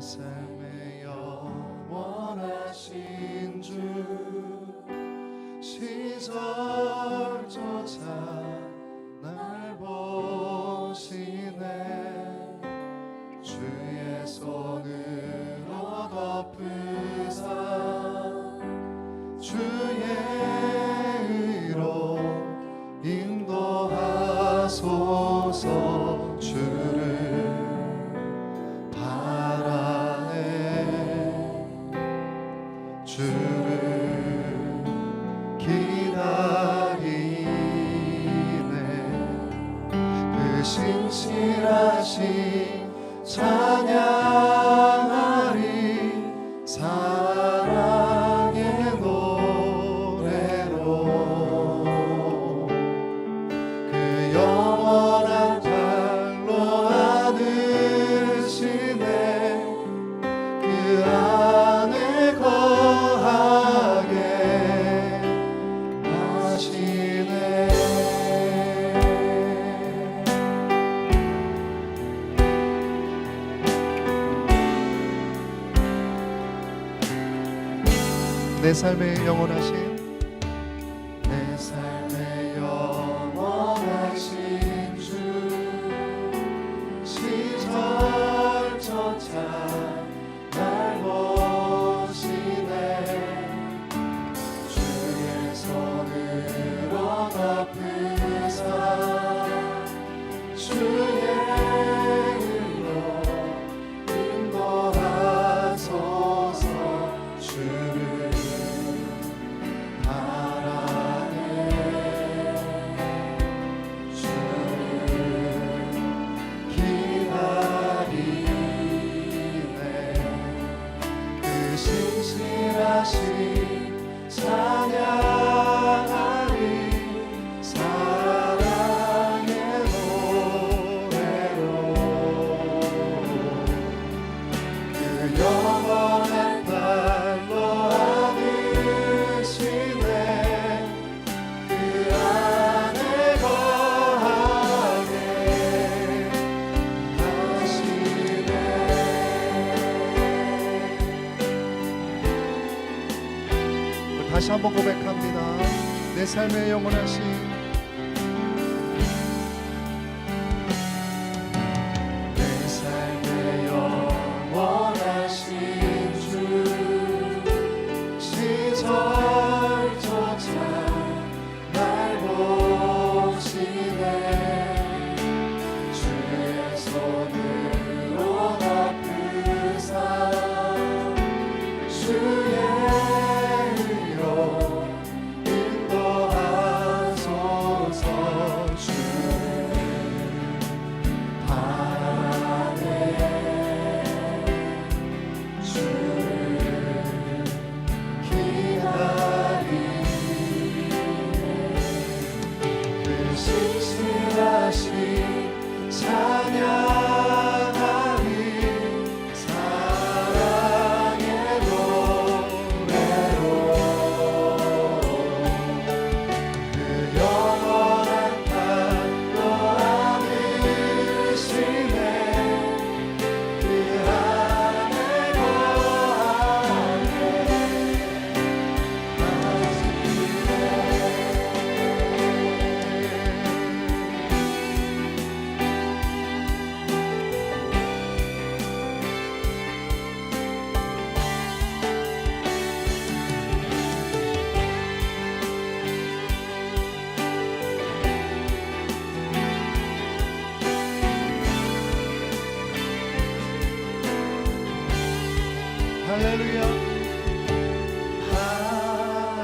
삶의 영원하신 주 시절조차 날 보시네 주의 손으로 덮으사 주의 의로 인도하소서 주를 주를 기다리네 그 신실하신 찬양하리 사랑의 노래로 그 영원한 발로 안으시네 그 안에 거하게 하시네 내 삶의 영원하신 내 삶의 영원하신 주 시절조차 날 보시네 주의 손으로 덮으사 주의 의로 인도하소서 주를 바라네 주를 기다리네 그 신실하신 찬양하리 사랑의 노래로 그 영원한 발로 안으시네 그 안에 거하게 하시네 다시 한번 고백합니다. 내 삶의 영원하신 내 삶의 영원하신 주 시절조차 날 보시네 주의 손으로 덮으사 주의 인도하소서 주를 바라네 주를 기다리네 그 신실하신 찬양하리 사랑의 노래로 그 영원한 발로 안으시네 그 안에 거하게 할렐루야 할렐루야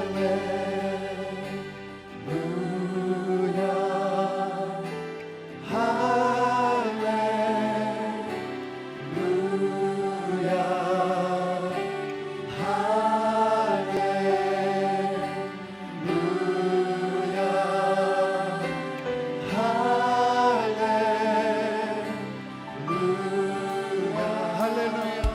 할렐루야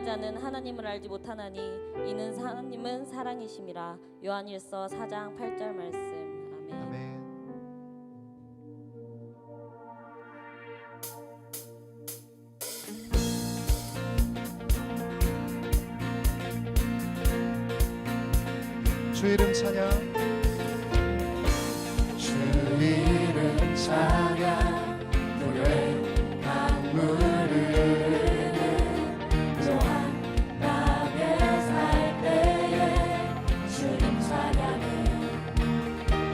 자는 하나님을 알지 못하나니 이는 하나님은 사랑이심이라. 요한일서 4장 8절 말씀. 아멘. 아멘. 주 이름 찬양. 주 이름 찬양. 노래 강물 흐르는 또한 땅에 살 때에 주님 찬양해.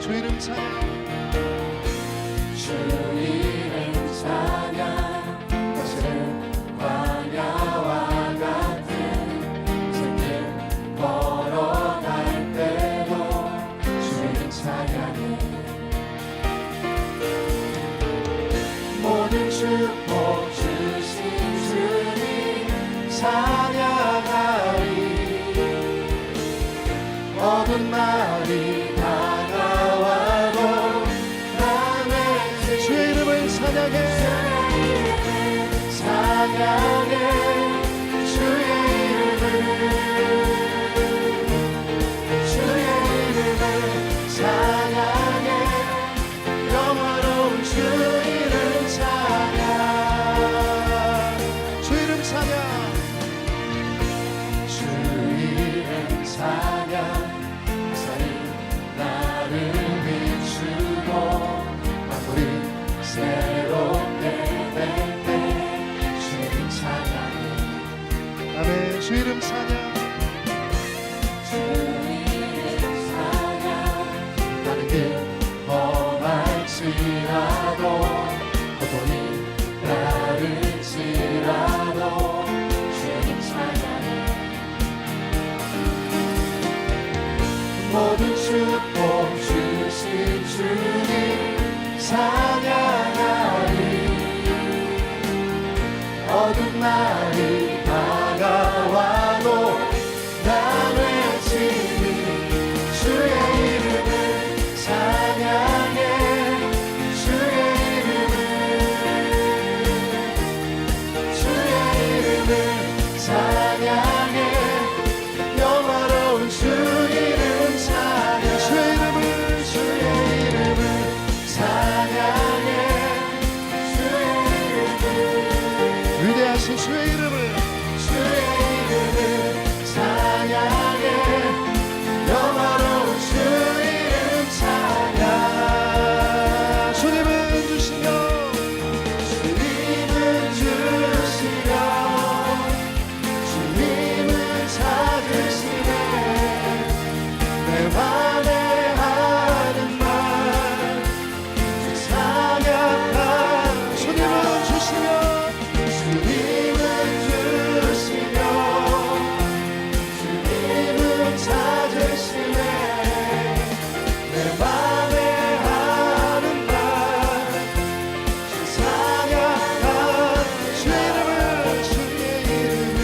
주 이름 찬양. 주 이름 찬양. 다시는 광야와 같은 길 걸어갈 때도 주 이름 찬양해. 모든 축복 주신 주님 찬양하리. 어두운 날이 다가와도 나의 주의 이름을 찬양해. 찬양해 주의 이름을. 주의 이름을 찬양해. 영화로운 주 이름 찬양. 주 이름 찬양. 주 이름 찬양. 나를 비추고 만물이 새롭게 될 때 주님 찬양해. 아멘. 주 이름 찬양. 주 이름 찬양. 나는 길 험할지라도 고통이 따를지라도 주님 찬양해. 모든 축복 주신 주님 찬양하리. 어두운 날이 다가와도 나 외치니 주의 이름을 찬양해. 주의 이름을 찬양해. 영화로운 주 이름 찬양. 주의 이름을 찬양해. 위대하신 주의 이름을 찬양해. 영화로운 주 이름 찬양. 주님은 주시며 주님은 찾으시네. 내 맘에 하는 말 찬양한. 주님은 주시며 주님은 찾으시네. 내 맘에 하는 말 찬양한. 주의 이름을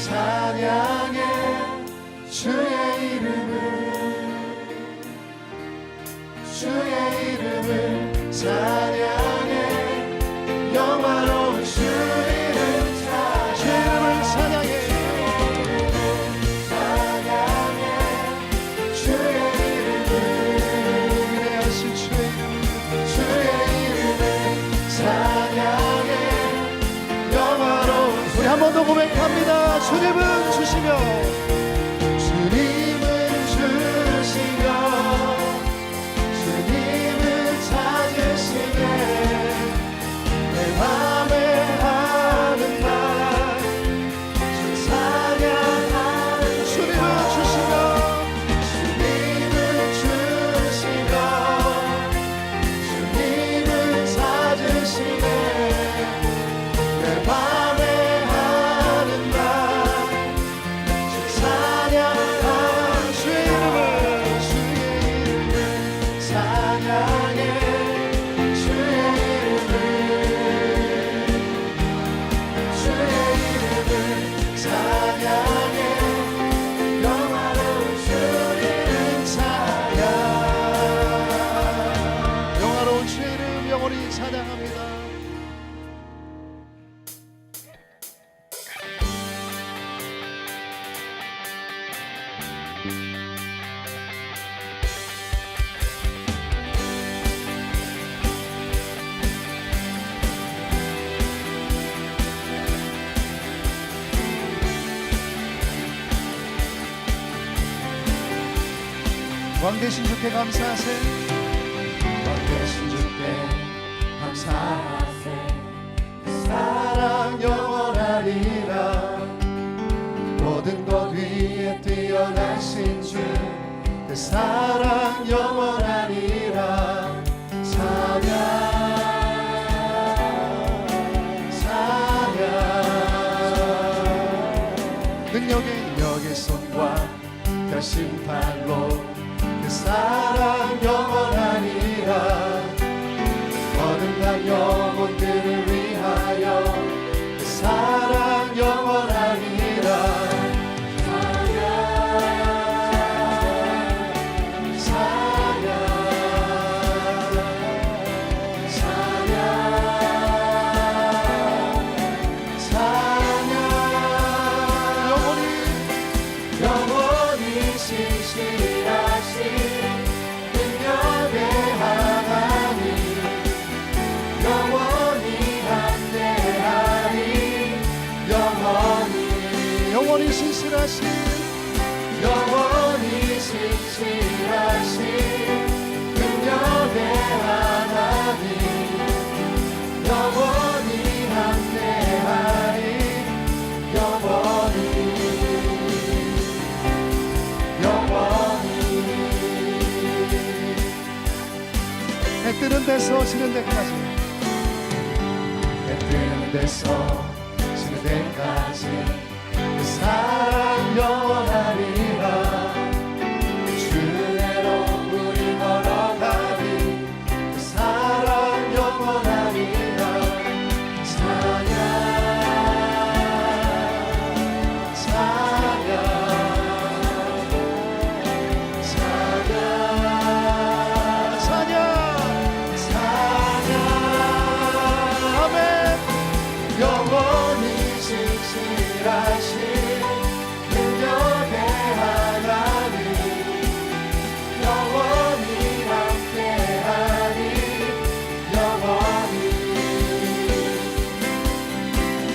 찬양해. 주의 이름을 찬양해. 영화로운 주 이름 찬양해. 주의 이름을 위대하신 주의 이름을 찬양해. 영화로운. 우리 한 번 더 고백합니다. 주님은 주시며 주님은 찾으시네. 내 맘에 하는 말 찬양하는. 주님은 주시며 주님은 찾으시네. 내 맘에 하는 말 왕 대신 주께 감사하세. 왕 대신 주께 감사하세. 그 사랑 영원하리라. 모든 것 위에 뛰어나신 주 그 사랑 영원하리라. 찬양 찬양. 능력의 손과 결심팔로 그 사랑 영원하리라. 거듭난 영혼들을 위하여 그 사랑 영원하리라. 영원히 신실하신 영원히 신실하신 능력의 하나님 영원히 함께하리. 영원히 해 뜨는 데서 지는 데까지 해 뜨는 데서 지는 데까지 그 사랑 영원하리라. 주 은혜로 우리 걸어가리. 그 사랑 영원하리라. 찬양 찬양 찬양 찬양 찬양. 아멘. 영원히 신실하신 능력의 하나님 영원히 함께하리.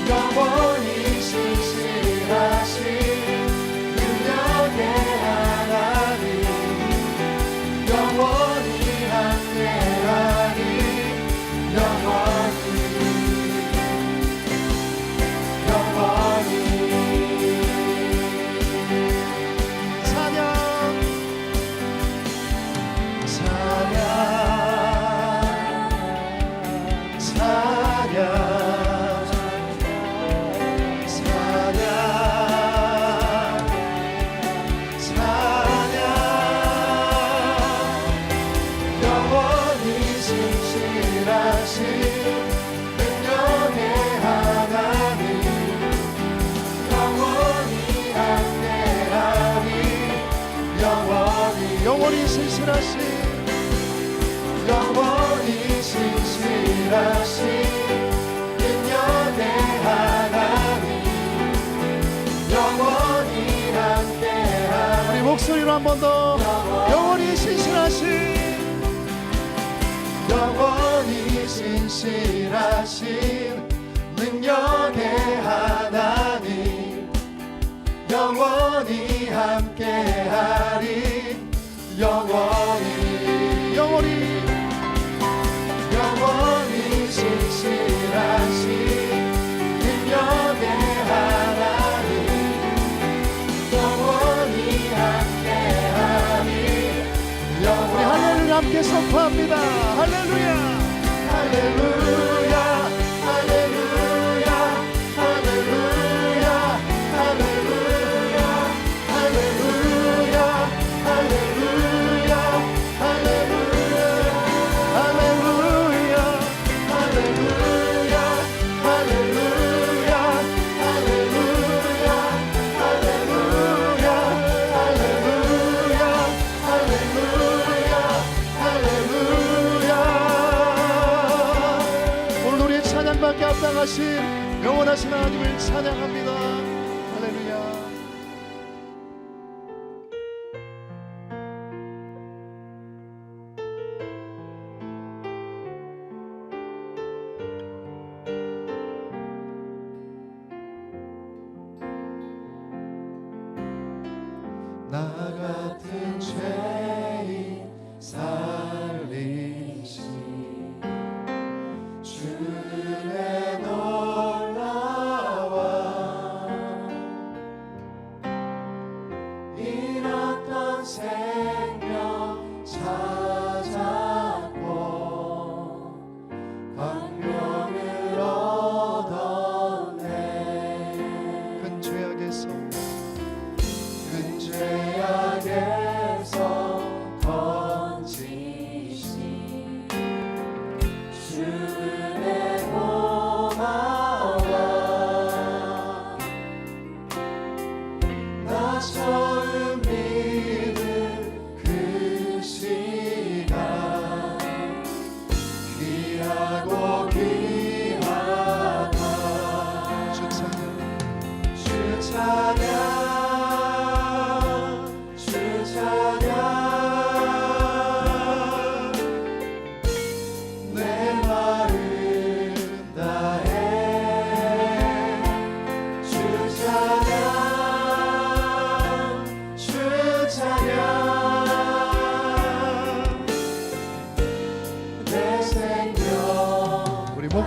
영원히 신실하신 능력의 하나님 영원히 함께하리. 영원히 찬양 찬양 찬양 찬양 찬양. 영원히 신실하신 능력의 하나님 영원히 함께하리. 영원히 신실하신 영원히 신실하신 능력의 하나님 영원히 함께하리. 우리 목소리로 한 번 더 영원히 신실하신 영원히 신실하신 능력의 하나님 영원히 함께하리. 영원히 신실하신 능력의 하나님 영원히 함께하리. 우리 할렐루야 함께 선포합니다. 할렐루야 할렐루야 할렐루야 할렐루야 할렐루야 할렐루야 할렐루야 할렐루야 할렐루야 할렐루야 할렐루야 할렐루야 할렐루야 할렐루야. 오늘 우리의 찬양받게 합당하신 영원하신 하나님을 찬양합니다. 할렐루야. 나 같은 죄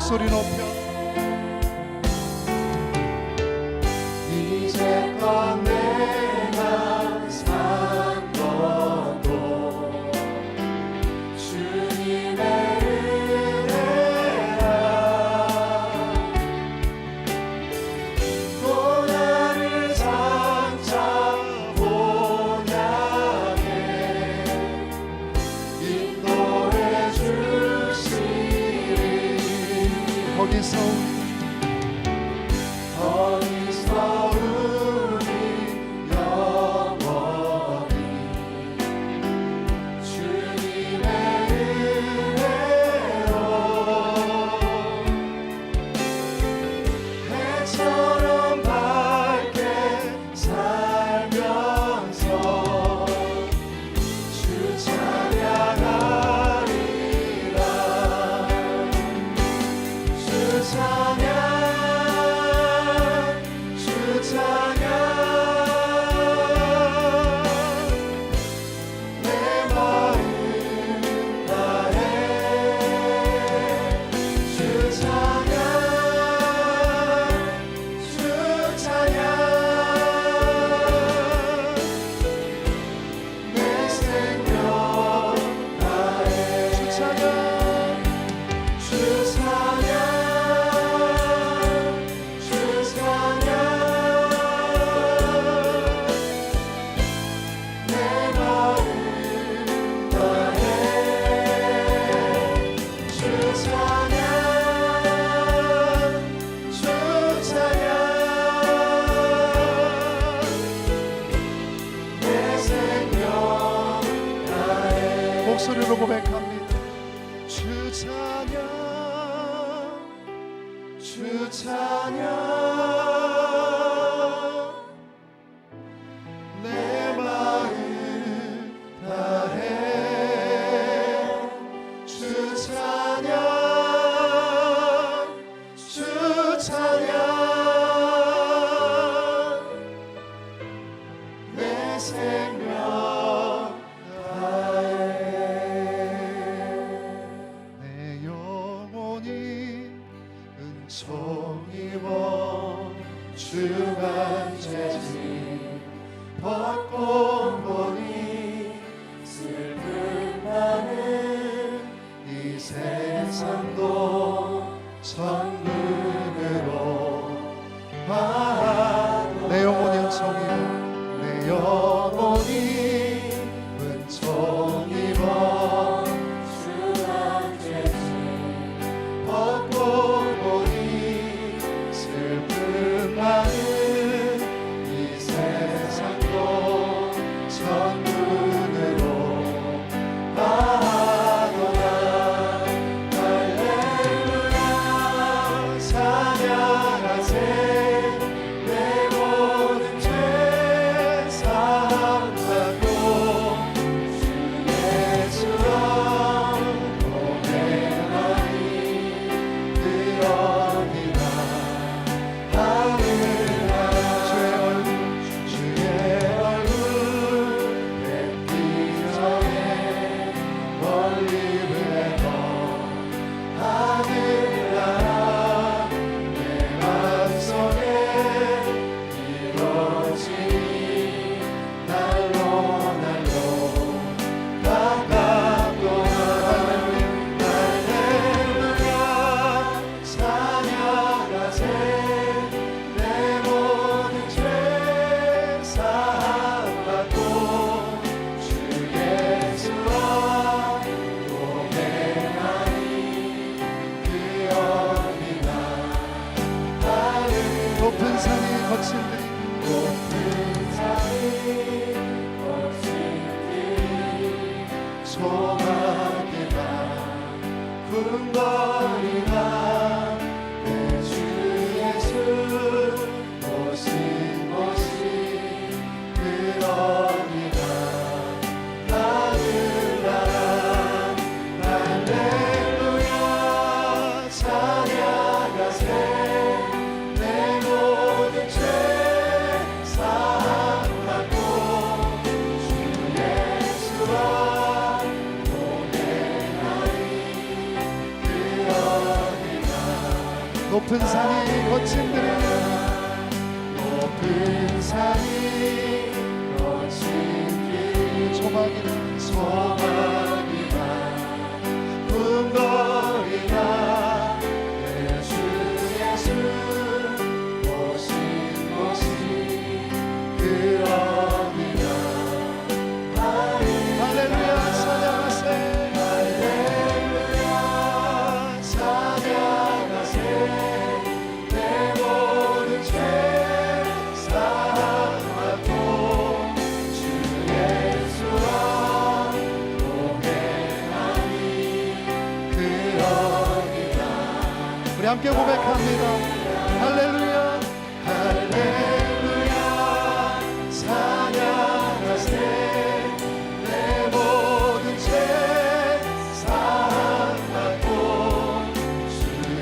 목소리 높여 이제껏 내가 산 것도 주님의 은혜라 또 나를 장차 본향에 인도해 주시리 거기서 우리 영원히 주님의 은혜로 해처럼 밝게 살면서 주 찬양하리라 주 찬양 내 마음 다해 주 찬양 주 찬양 내 생명 다해 주 찬양 주 찬양 주 찬양 내 마음 다해 주 찬양 주 찬양 내 생명 다해 목소리로 고백합니다. 주 찬양 주 찬양 내 마음 다해 주 찬양 주 찬양 내 생명 다해 내 영혼이 은총입어 주만 죄지 벗고 보니 슬픔 많은 이 세상도 천국으로 내 영혼이 은총이고 내 영혼이 은총입어 주만 죄지 벗고 보니 슬픔 많은 이 세상도 천국으로 가노라 할렐루야 찬양하세 내 모든 죄 사함받고 주 예수와 동행하니 그러니나 하늘나라 주의 얼굴 뵙기 전에 멀리 보내던 하늘나라 내 맘속에 이루어지니 날로 날로 가깝도다 할렐루야 찬양하세 내 모든 죄 사함받고 주 예수와 동행하니 그러니나 높은 산이 거친 높은 산이 거친 소망이나 궁궐이나 내 주 예수 오신 곳이 그러니나 하늘나라 할렐루야 찬양하세 내 모든 죄 사함받고 주 예수와 동행하니 그러니나 높은 산이 거친 들이 높은 산이 거친 길 조망이나 소망이나 궁궐이나 내 주 예수 오신 곳이 그러니라 할렐루야 찬양하세 할렐루야 찬양하세 내 모든 죄 사함받고 주 예수와 동행하니 그러니라 우리 함께 고백합니다 할렐루야 할렐루야 찬양하세 내 모든 죄 사함받고 주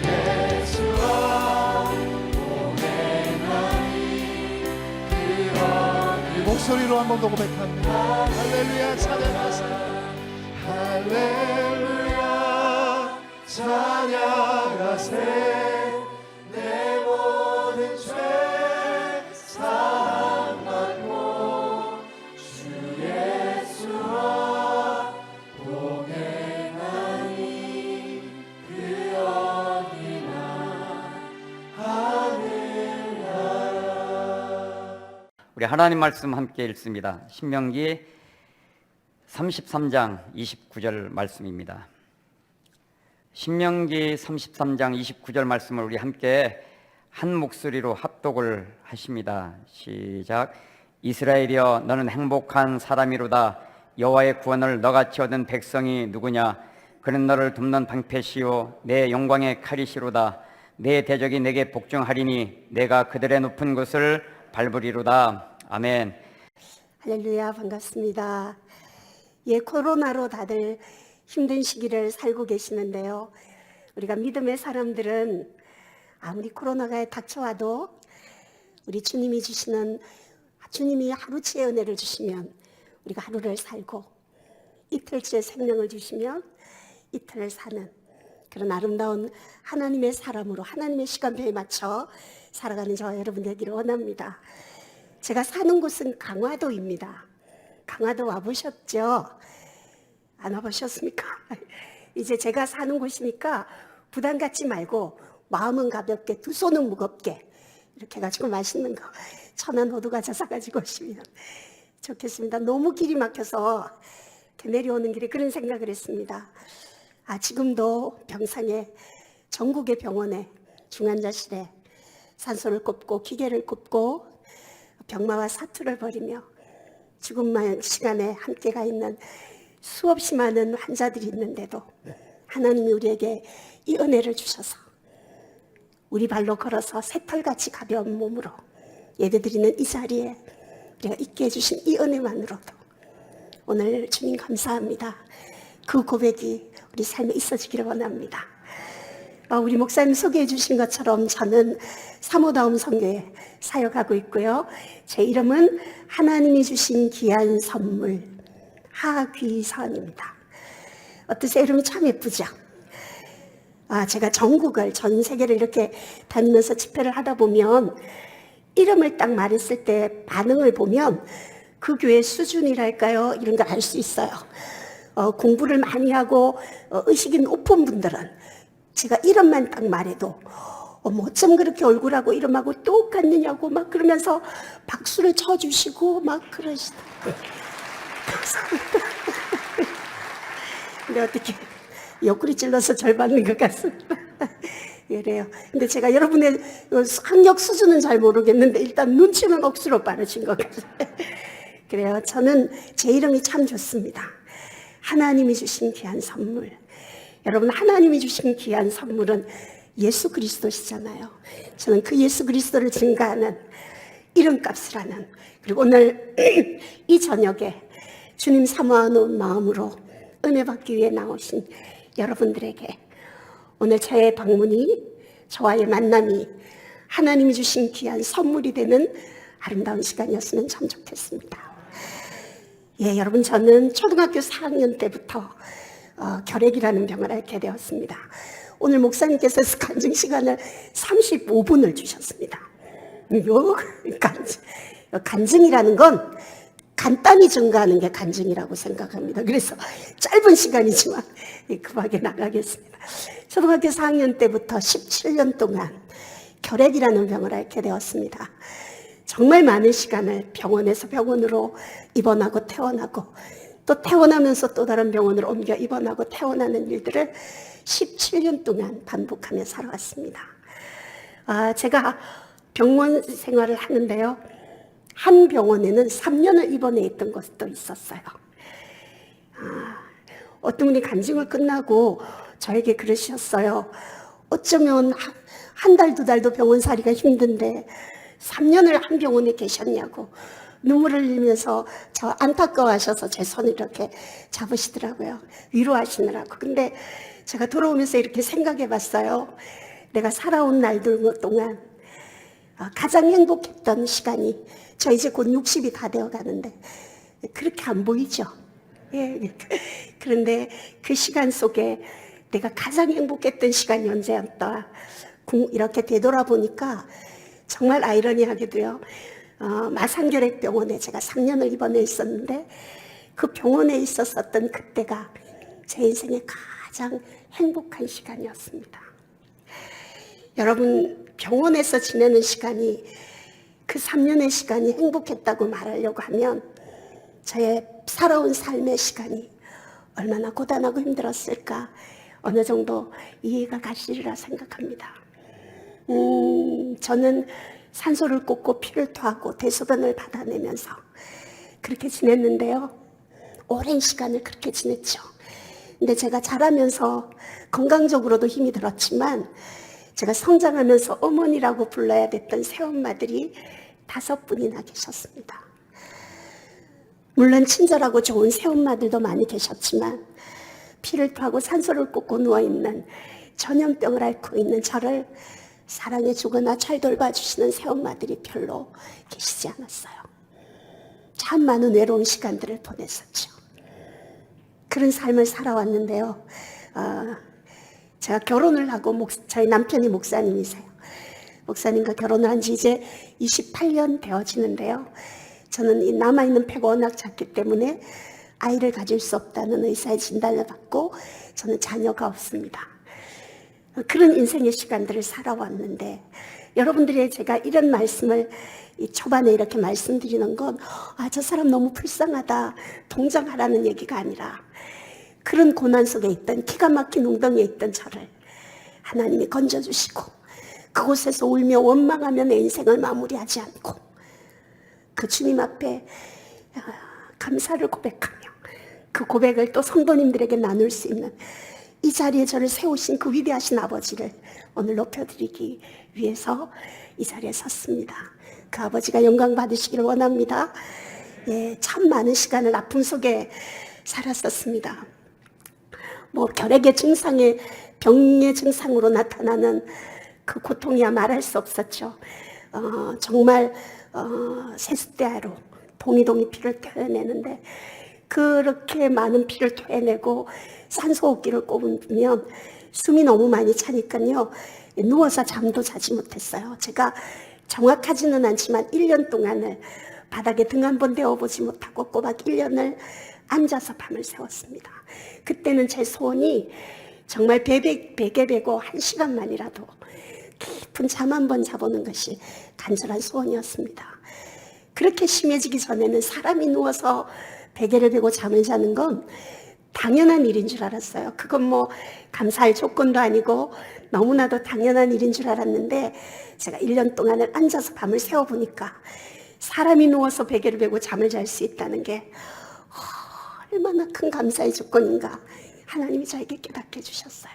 예수와 동행하니 이 목소리로 한 번 더 고백합니다 할렐루야 찬양하세 할렐루야 찬양하세 내 모든 죄 사함받고 주 예수와 동행하니 그러니라 우리 하나님 말씀 함께 읽습니다. 신명기 33장 29절 말씀입니다. 신명기 33장 29절 말씀을 우리 함께 한 목소리로 합독을 하십니다. 시작. 이스라엘이여 너는 행복한 사람이로다. 여호와의 구원을 너같이 얻은 백성이 누구냐? 그는 너를 돕는 방패시요 내 영광의 칼이시로다. 내 대적이 내게 복종하리니 내가 그들의 높은 곳을 밟으리로다. 아멘. 할렐루야, 반갑습니다. 예, 코로나로 다들 힘든 시기를 살고 계시는데요. 우리가 믿음의 사람들은 아무리 코로나가 닥쳐와도 우리 주님이 주시는, 주님이 하루치의 은혜를 주시면 우리가 하루를 살고 이틀치의 생명을 주시면 이틀을 사는 그런 아름다운 하나님의 사람으로 하나님의 시간표에 맞춰 살아가는 저와 여러분 되기를 원합니다. 제가 사는 곳은 강화도입니다. 강화도 와보셨죠? 안 와보셨습니까? 이제 제가 사는 곳이니까 부담 갖지 말고 마음은 가볍게 두 손은 무겁게 이렇게 해가지고 맛있는 거 천안 호두과자 사가지고 오시면 좋겠습니다. 너무 길이 막혀서 이렇게 내려오는 길에 그런 생각을 했습니다. 지금도 병상에 전국의 병원에 중환자실에 산소를 꼽고 기계를 꼽고 병마와 사투를 벌이며 죽음만 시간에 함께 가 있는 수없이 많은 환자들이 있는데도 하나님이 우리에게 이 은혜를 주셔서 우리 발로 걸어서 새털같이 가벼운 몸으로 예배드리는 이 자리에 우리가 있게 해주신 이 은혜만으로도 오늘 주님 감사합니다. 그 고백이 우리 삶에 있어지기를 원합니다. 우리 목사님 소개해 주신 것처럼 저는 사모다움 선교에 사역하고 있고요. 제 이름은 하나님이 주신 귀한 선물 하귀선입니다. 어떠세요? 이름이 참 예쁘죠? 제가 전국을 전 세계를 이렇게 다니면서 집회를 하다 보면 이름을 딱 말했을 때 반응을 보면 그 교회 수준이랄까요? 이런 걸 알 수 있어요. 공부를 많이 하고 의식이 높은 분들은 제가 이름만 딱 말해도 어쩜 그렇게 얼굴하고 이름하고 똑같느냐고 막 그러면서 박수를 쳐주시고 막 그러시더라고요. 감사합니다. 근데 어떻게 옆구리 찔러서 절 받는 것 같습니다. 그래요. 근데 제가 여러분의 학력 수준은 잘 모르겠는데 일단 눈치는 억수로 빠르신 것 같아요. 그래요. 저는 제 이름이 참 좋습니다. 하나님이 주신 귀한 선물. 여러분, 하나님이 주신 귀한 선물은 예수 그리스도시잖아요. 저는 그 예수 그리스도를 증가하는 이름값을 하는, 그리고 오늘 이 저녁에 주님 사모하는 마음으로 은혜 받기 위해 나오신 여러분들에게 오늘 저의 방문이, 저와의 만남이 하나님이 주신 귀한 선물이 되는 아름다운 시간이었으면 참 좋겠습니다. 예, 여러분, 저는 초등학교 4학년 때부터 결핵이라는 병을 앓게 되었습니다. 오늘 목사님께서 간증 시간을 35분을 주셨습니다. 요 간증이라는 건 간단히 증가하는 게 간증이라고 생각합니다. 그래서 짧은 시간이지만 급하게 나가겠습니다. 초등학교 4학년 때부터 17년 동안 결핵이라는 병을 앓게 되었습니다. 정말 많은 시간을 병원에서 병원으로 입원하고 퇴원하고 또 퇴원하면서 또 다른 병원으로 옮겨 입원하고 퇴원하는 일들을 17년 동안 반복하며 살아왔습니다. 제가 병원 생활을 하는데요. 한 병원에는 3년을 입원해 있던 것도 있었어요. 어떤 분이 간증을 끝나고 저에게 그러셨어요. 어쩌면 한 달, 두 달도 병원살이가 힘든데 3년을 한 병원에 계셨냐고 눈물을 흘리면서 저 안타까워하셔서 제 손을 이렇게 잡으시더라고요. 위로하시느라고. 근데 제가 돌아오면서 이렇게 생각해 봤어요. 내가 살아온 날들 동안 가장 행복했던 시간이, 저 이제 곧 60이 다 되어 가는데 그렇게 안 보이죠? 예. 그런데 그 시간 속에 내가 가장 행복했던 시간이 언제였다. 이렇게 되돌아보니까 정말 아이러니하게도요. 마산결핵병원에 제가 3년을 입원해 있었는데 그 병원에 있었던 그때가 제 인생의 가장 행복한 시간이었습니다. 여러분, 병원에서 지내는 시간이, 그 3년의 시간이 행복했다고 말하려고 하면 저의 살아온 삶의 시간이 얼마나 고단하고 힘들었을까 어느 정도 이해가 가시리라 생각합니다. 저는 산소를 꽂고 피를 토하고 대소변을 받아내면서 그렇게 지냈는데요. 오랜 시간을 그렇게 지냈죠. 근데 제가 자라면서 건강적으로도 힘이 들었지만 제가 성장하면서 어머니라고 불러야 됐던 새엄마들이 5분이나 계셨습니다. 물론 친절하고 좋은 새엄마들도 많이 계셨지만 피를 토하고 산소를 꽂고 누워있는 전염병을 앓고 있는 저를 사랑해주거나 잘 돌봐주시는 새엄마들이 별로 계시지 않았어요. 참 많은 외로운 시간들을 보냈었죠. 그런 삶을 살아왔는데요. 제가 결혼을 하고 저희 남편이 목사님이세요. 목사님과 결혼을 한 지 이제 28년 되어지는데요. 저는 이 남아있는 폐가 워낙 작기 때문에 아이를 가질 수 없다는 의사의 진단을 받고 저는 자녀가 없습니다. 그런 인생의 시간들을 살아왔는데 여러분들이 제가 이런 말씀을 이 초반에 이렇게 말씀드리는 건 저 사람 너무 불쌍하다, 동정하라는 얘기가 아니라 그런 고난 속에 있던 기가 막힌 웅덩이에 있던 저를 하나님이 건져주시고 그곳에서 울며 원망하며 내 인생을 마무리하지 않고 그 주님 앞에 감사를 고백하며 그 고백을 또 성도님들에게 나눌 수 있는 이 자리에 저를 세우신 그 위대하신 아버지를 오늘 높여드리기 위해서 이 자리에 섰습니다. 그 아버지가 영광 받으시기를 원합니다. 예, 참 많은 시간을 아픔 속에 살았었습니다. 결핵의 증상에 병의 증상으로 나타나는 그 고통이야 말할 수 없었죠. 정말 세숫대야로 동이동이 피를 토해내는데 그렇게 많은 피를 토해내고 산소호흡기를 꼽으면 숨이 너무 많이 차니까요. 누워서 잠도 자지 못했어요. 제가 정확하지는 않지만 1년 동안을 바닥에 등 한 번 대어보지 못하고 꼬박 1년을 앉아서 밤을 새웠습니다. 그때는 제 소원이 정말 베개 베고 1시간만이라도 깊은 잠 한 번 자보는 것이 간절한 소원이었습니다. 그렇게 심해지기 전에는 사람이 누워서 베개를 베고 잠을 자는 건 당연한 일인 줄 알았어요. 그건 감사할 조건도 아니고 너무나도 당연한 일인 줄 알았는데 제가 1년 동안을 앉아서 밤을 새워보니까 사람이 누워서 베개를 베고 잠을 잘 수 있다는 게 얼마나 큰 감사의 조건인가 하나님이 저에게 깨닫게 해주셨어요.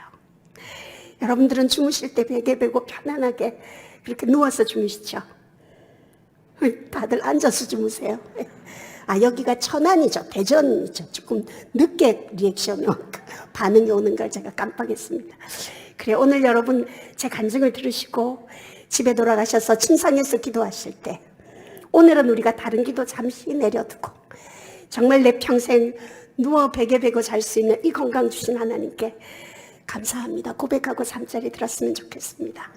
여러분들은 주무실 때 베개 베고 편안하게 그렇게 누워서 주무시죠? 다들 앉아서 주무세요. 여기가 천안이죠. 대전이죠. 조금 늦게 리액션이 반응이 오는 걸 제가 깜빡했습니다. 그래, 오늘 여러분 제 간증을 들으시고 집에 돌아가셔서 침상에서 기도하실 때 오늘은 우리가 다른 기도 잠시 내려두고 정말 내 평생 누워 베개 베고 잘 수 있는 이 건강 주신 하나님께 감사합니다. 고백하고 잠자리 들었으면 좋겠습니다.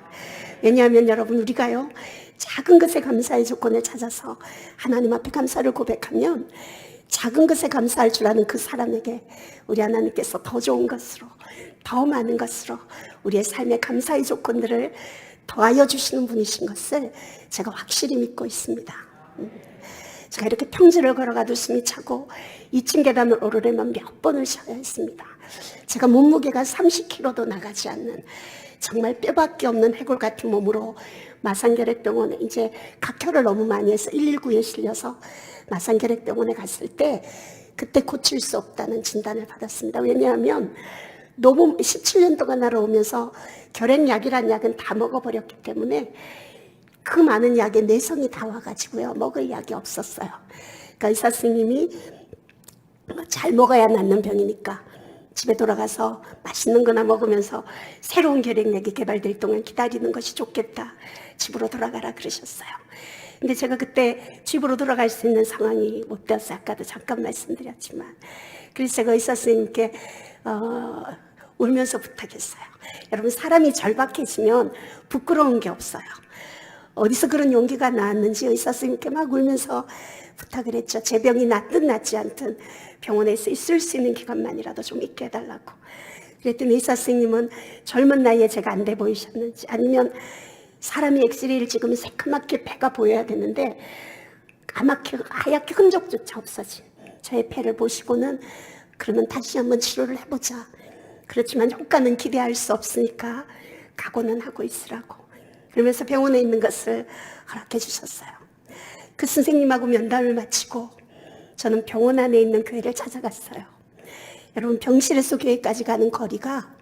왜냐하면 여러분, 우리가요, 작은 것에 감사의 조건을 찾아서 하나님 앞에 감사를 고백하면 작은 것에 감사할 줄 아는 그 사람에게 우리 하나님께서 더 좋은 것으로, 더 많은 것으로 우리의 삶의 감사의 조건들을 더하여 주시는 분이신 것을 제가 확실히 믿고 있습니다. 제가 이렇게 평지를 걸어가도 숨이 차고 2층 계단을 오르려면 몇 번을 쉬어야 했습니다. 제가 몸무게가 30kg도 나가지 않는 정말 뼈밖에 없는 해골 같은 몸으로 마산결핵병원에 이제 각혈을 너무 많이 해서 119에 실려서 마산결핵병원에 갔을 때 그때 고칠 수 없다는 진단을 받았습니다. 왜냐하면 너무 17년 동안 알아오면서 결핵약이란 약은 다 먹어버렸기 때문에 그 많은 약에 내성이 다 와가지고요, 먹을 약이 없었어요. 그러니까 의사 선생님이 잘 먹어야 낫는 병이니까 집에 돌아가서 맛있는 거나 먹으면서 새로운 결핵약이 개발될 동안 기다리는 것이 좋겠다, 집으로 돌아가라 그러셨어요. 근데 제가 그때 집으로 돌아갈 수 있는 상황이 못 되었어요. 아까도 잠깐 말씀드렸지만. 그래서 제가 의사 선생님께 울면서 부탁했어요. 여러분, 사람이 절박해지면 부끄러운 게 없어요. 어디서 그런 용기가 나왔는지 의사 선생님께 막 울면서 부탁을 했죠. 제 병이 낫든 낫지 않든 병원에서 있을 수 있는 기간만이라도 좀 있게 해달라고. 그랬더니 의사 선생님은 젊은 나이에 제가 안 돼 보이셨는지, 아니면 사람이 엑스레이를 찍으면 새까맣게 배가 보여야 되는데 까맣게 하얗게 흔적조차 없어진 저의 배를 보시고는, 그러면 다시 한번 치료를 해보자. 그렇지만 효과는 기대할 수 없으니까 각오는 하고 있으라고. 그러면서 병원에 있는 것을 허락해 주셨어요. 그 선생님하고 면담을 마치고 저는 병원 안에 있는 교회를 찾아갔어요. 여러분, 병실에서 교회까지 가는 거리가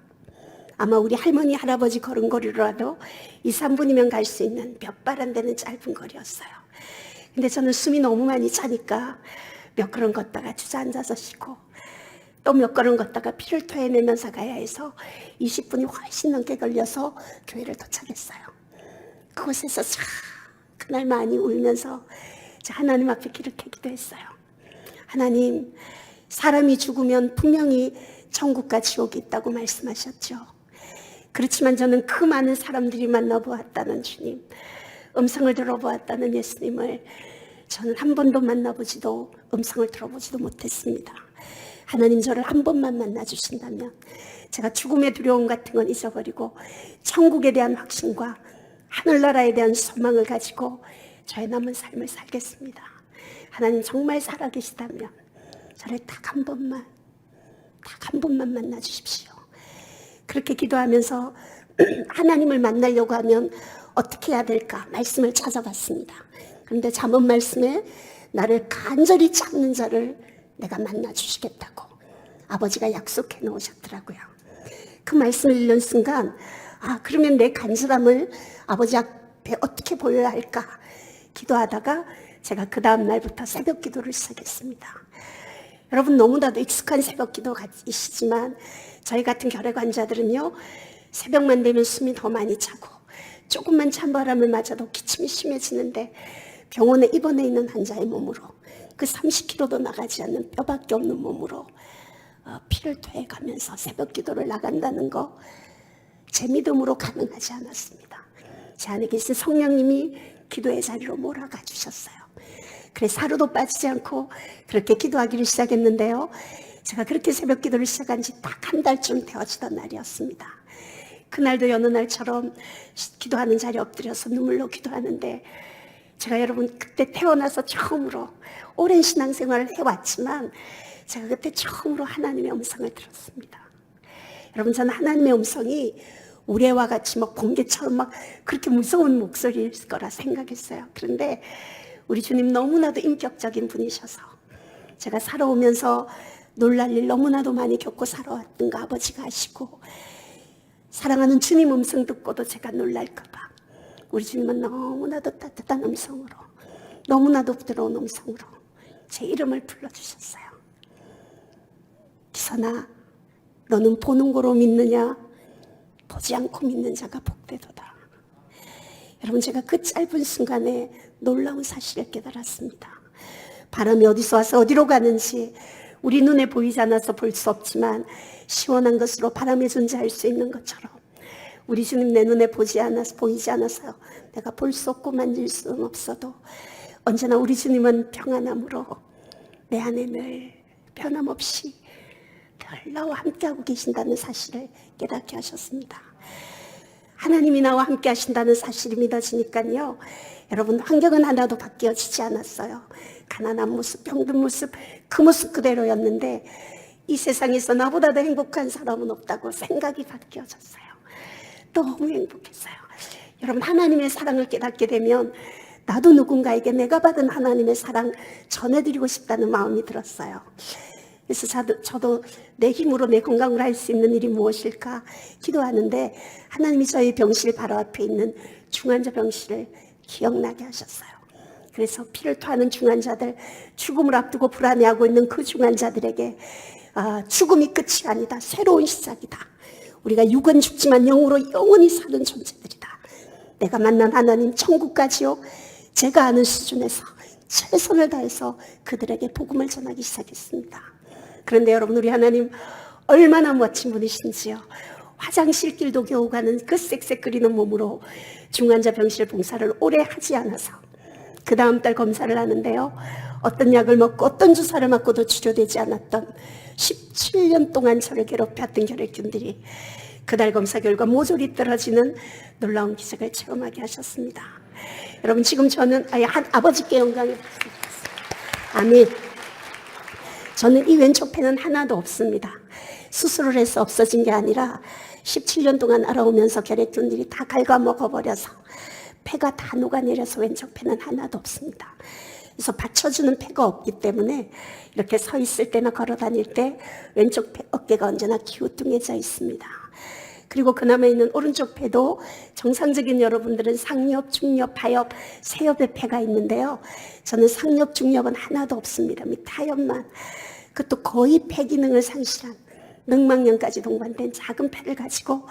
아마 우리 할머니, 할아버지 걸음걸이로라도 2, 3분이면 갈 수 있는 몇 발 안 되는 짧은 거리였어요. 근데 저는 숨이 너무 많이 차니까 몇 걸음 걷다가 주저앉아서 쉬고, 또 몇 걸음 걷다가 피를 토해내면서 가야 해서 20분이 훨씬 넘게 걸려서 교회를 도착했어요. 그곳에서 그날 많이 울면서 하나님 앞에 기렇게 기도했어요. 하나님, 사람이 죽으면 분명히 천국과 지옥이 있다고 말씀하셨죠. 그렇지만 저는 그 많은 사람들이 만나보았다는 주님, 음성을 들어보았다는 예수님을 저는 한 번도 만나보지도 음성을 들어보지도 못했습니다. 하나님, 저를 한 번만 만나주신다면 제가 죽음의 두려움 같은 건 잊어버리고 천국에 대한 확신과 하늘나라에 대한 소망을 가지고 저의 남은 삶을 살겠습니다. 하나님, 정말 살아계시다면 저를 딱 한 번만 만나주십시오. 그렇게 기도하면서 하나님을 만나려고 하면 어떻게 해야 될까 말씀을 찾아봤습니다. 그런데 잠언 말씀에 나를 간절히 찾는 자를 내가 만나주시겠다고 아버지가 약속해 놓으셨더라고요. 그 말씀을 읽는 순간, 그러면 내 간절함을 아버지 앞에 어떻게 보여야 할까 기도하다가 제가 그 다음 날부터 새벽 기도를 시작했습니다. 여러분, 너무나도 익숙한 새벽 기도이시지만 저희 같은 결핵 환자들은요, 새벽만 되면 숨이 더 많이 차고 조금만 찬바람을 맞아도 기침이 심해지는데, 병원에 입원해 있는 환자의 몸으로, 그 30kg도 나가지 않는 뼈밖에 없는 몸으로 피를 토해가면서 새벽 기도를 나간다는 거 제 믿음으로 가능하지 않았습니다. 제 안에 계신 성령님이 기도의 자리로 몰아가 주셨어요. 그래서 하루도 빠지지 않고 그렇게 기도하기를 시작했는데요, 제가 그렇게 새벽 기도를 시작한 지 딱 한 달쯤 되어지던 날이었습니다. 그날도 여느 날처럼 기도하는 자리에 엎드려서 눈물로 기도하는데, 제가 여러분 그때 태어나서 처음으로 오랜 신앙생활을 해왔지만 제가 그때 처음으로 하나님의 음성을 들었습니다. 여러분, 저는 하나님의 음성이 우레와 같이 막 번개처럼 막 그렇게 무서운 목소리일 거라 생각했어요. 그런데 우리 주님 너무나도 인격적인 분이셔서, 제가 살아오면서 놀랄 일 너무나도 많이 겪고 살아왔던 거 아버지가 아시고, 사랑하는 주님 음성 듣고도 제가 놀랄까 봐 우리 주님은 너무나도 따뜻한 음성으로, 너무나도 부드러운 음성으로 제 이름을 불러주셨어요. 기선아, 너는 보는 거로 믿느냐? 보지 않고 믿는 자가 복되도다. 여러분, 제가 그 짧은 순간에 놀라운 사실을 깨달았습니다. 바람이 어디서 와서 어디로 가는지, 우리 눈에 보이지 않아서 볼 수 없지만 시원한 것으로 바람에 존재할 수 있는 것처럼 우리 주님 내 눈에 보이지 않아서 내가 볼 수 없고 만질 수는 없어도 언제나 우리 주님은 평안함으로 내 안에 늘 변함없이 늘 나와 함께하고 계신다는 사실을 깨닫게 하셨습니다. 하나님이 나와 함께 하신다는 사실이 믿어지니까요, 여러분 환경은 하나도 바뀌어지지 않았어요. 가난한 모습, 병든 모습, 그 모습 그대로였는데 이 세상에서 나보다 더 행복한 사람은 없다고 생각이 바뀌어졌어요. 너무 행복했어요. 여러분 하나님의 사랑을 깨닫게 되면 나도 누군가에게 내가 받은 하나님의 사랑 전해드리고 싶다는 마음이 들었어요. 그래서 저도 내 힘으로 내 건강을 할 수 있는 일이 무엇일까 기도하는데 하나님이 저희 병실 바로 앞에 있는 중환자 병실을 기억나게 하셨어요. 그래서 피를 토하는 중환자들, 죽음을 앞두고 불안해하고 있는 그 중환자들에게 죽음이 끝이 아니다, 새로운 시작이다. 우리가 육은 죽지만 영으로 영원히 사는 존재들이다. 내가 만난 하나님 천국까지요, 제가 아는 수준에서 최선을 다해서 그들에게 복음을 전하기 시작했습니다. 그런데 여러분, 우리 하나님 얼마나 멋진 분이신지요. 화장실 길도 겨우 가는 그 쌕쌕거리는 몸으로 중환자 병실 봉사를 오래 하지 않아서 그 다음 달 검사를 하는데요, 어떤 약을 먹고 어떤 주사를 맞고도 치료되지 않았던 17년 동안 저를 괴롭혔던 혈액균들이 그달 검사 결과 모조리 떨어지는 놀라운 기적을 체험하게 하셨습니다. 여러분, 지금 저는 아버지께 영광을 받습니다. 아멘. 저는 이 왼쪽 폐는 하나도 없습니다. 수술을 해서 없어진 게 아니라 17년 동안 알아오면서 혈액균들이 다 갉아먹어버려서 폐가 다 녹아내려서 왼쪽 폐는 하나도 없습니다. 그래서 받쳐주는 폐가 없기 때문에 이렇게 서 있을 때나 걸어 다닐 때 왼쪽 폐, 어깨가 언제나 기우뚱해져 있습니다. 그리고 그나마 있는 오른쪽 폐도 정상적인 여러분들은 상엽, 중엽, 하엽, 세엽의 폐가 있는데요, 저는 상엽, 중엽은 하나도 없습니다. 밑 하엽만, 그것도 거의 폐 기능을 상실한 늑막염까지 동반된 작은 폐를 가지고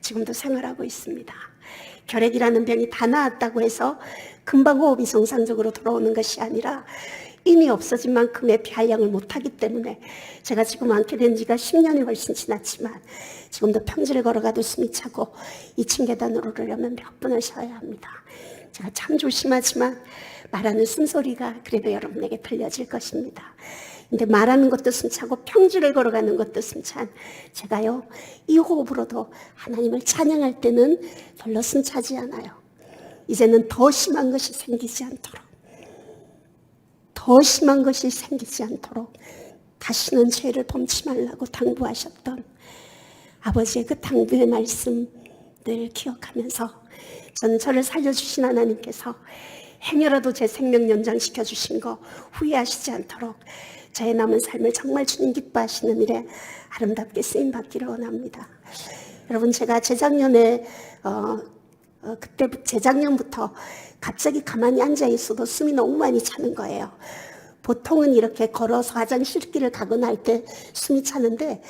지금도 생활하고 있습니다. 결핵이라는 병이 다 나았다고 해서 금방 호흡이 정상적으로 돌아오는 것이 아니라 이미 없어진 만큼의 폐활량을 못하기 때문에 제가 지금 앉게 된 지가 10년이 훨씬 지났지만 지금도 평지를 걸어가도 숨이 차고 2층 계단으로 오르려면 몇 번을 쉬어야 합니다. 제가 참 조심하지만 말하는 숨소리가 그래도 여러분에게 들려질 것입니다. 근데 말하는 것도 숨차고 평지를 걸어가는 것도 숨찬 제가요, 이 호흡으로도 하나님을 찬양할 때는 별로 숨차지 않아요. 이제는 더 심한 것이 생기지 않도록, 더 심한 것이 생기지 않도록 다시는 죄를 범치 말라고 당부하셨던 아버지의 그 당부의 말씀 늘 기억하면서 저는 저를 살려주신 하나님께서 행여라도 제 생명 연장시켜 주신 거 후회하시지 않도록 저의 남은 삶을 정말 주님 기뻐하시는 일에 아름답게 쓰임받기를 원합니다. 여러분, 제가 재작년에 재작년부터 갑자기 가만히 앉아 있어도 숨이 너무 많이 차는 거예요. 보통은 이렇게 걸어서 화장실 길을 가거나 할 때 숨이 차는데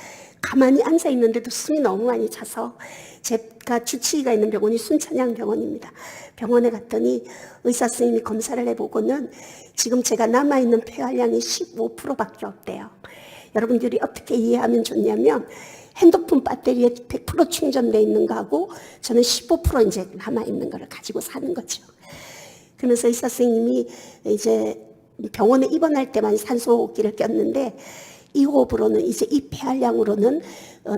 가만히 앉아 있는데도 숨이 너무 많이 차서 제가 주치의가 있는 병원이 순천향병원입니다. 병원에 갔더니 의사 선생님이 검사를 해보고는 지금 제가 남아있는 폐활량이 15%밖에 없대요. 여러분들이 어떻게 이해하면 좋냐면 핸드폰 배터리에 100% 충전되어 있는 거하고 저는 15% 이제 남아있는 거를 가지고 사는 거죠. 그러면서 의사 선생님이 이제 병원에 입원할 때만 산소호흡기를 꼈는데 이 호흡으로는 이제 이 폐활량으로는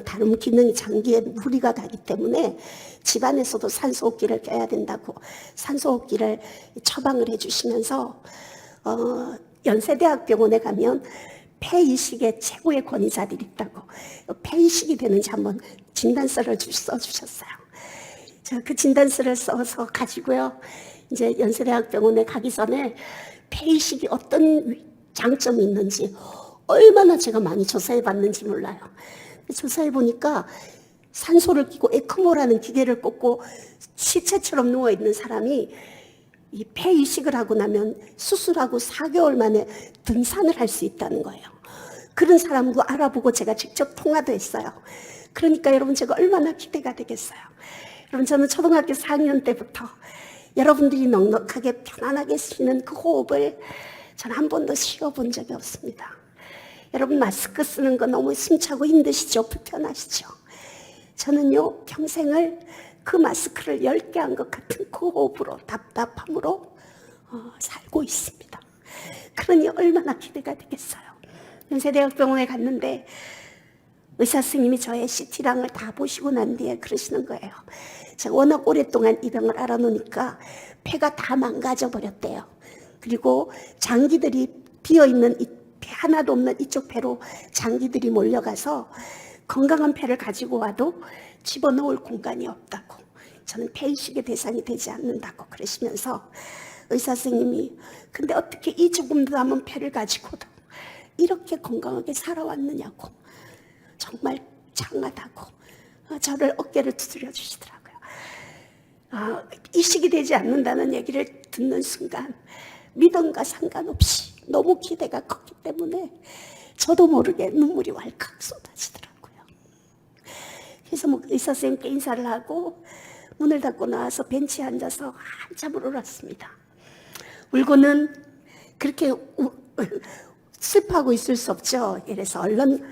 다른 기능이 장기에 무리가 가기 때문에 집안에서도 산소호흡기를 껴야 된다고 산소호흡기를 처방을 해주시면서 연세대학병원에 가면 폐이식의 최고의 권위자들이 있다고 폐이식이 되는지 한번 진단서를 써주셨어요. 제가 그 진단서를 써서 가지고요, 이제 연세대학병원에 가기 전에 폐이식이 어떤 장점이 있는지 얼마나 제가 많이 조사해 봤는지 몰라요. 조사해 보니까 산소를 끼고 에크모라는 기계를 꽂고 시체처럼 누워있는 사람이 이 폐이식을 하고 나면 수술하고 4개월 만에 등산을 할 수 있다는 거예요. 그런 사람도 알아보고 제가 직접 통화도 했어요. 그러니까 여러분, 제가 얼마나 기대가 되겠어요. 여러분, 저는 초등학교 4학년 때부터 여러분들이 넉넉하게 편안하게 쉬는 그 호흡을 저는 한 번도 쉬어본 적이 없습니다. 여러분 마스크 쓰는 거 너무 심차고 힘드시죠? 불편하시죠? 저는요 평생을 그 마스크를 10개 한 것 같은 그 호흡으로 답답함으로 살고 있습니다. 그러니 얼마나 기대가 되겠어요. 연세대학병원에 갔는데 의사 선생님이 저의 CT랑을 다 보시고 난 뒤에 그러시는 거예요. 제가 워낙 오랫동안 이 병을 알아놓으니까 폐가 다 망가져 버렸대요. 그리고 장기들이 비어있는 폐 하나도 없는 이쪽 폐로 장기들이 몰려가서 건강한 폐를 가지고 와도 집어넣을 공간이 없다고, 저는 폐이식의 대상이 되지 않는다고 그러시면서 의사 선생님이 근데 어떻게 이 조금 더 남은 폐를 가지고도 이렇게 건강하게 살아왔느냐고 정말 장하다고 저를 어깨를 두드려 주시더라고요. 이식이 되지 않는다는 얘기를 듣는 순간 믿음과 상관없이 너무 기대가 컸기 때문에 저도 모르게 눈물이 왈칵 쏟아지더라고요. 그래서 의사 선생님께 인사를 하고 문을 닫고 나와서 벤치에 앉아서 한참을 울었습니다. 울고는 그렇게 슬퍼하고 있을 수 없죠. 이래서 얼른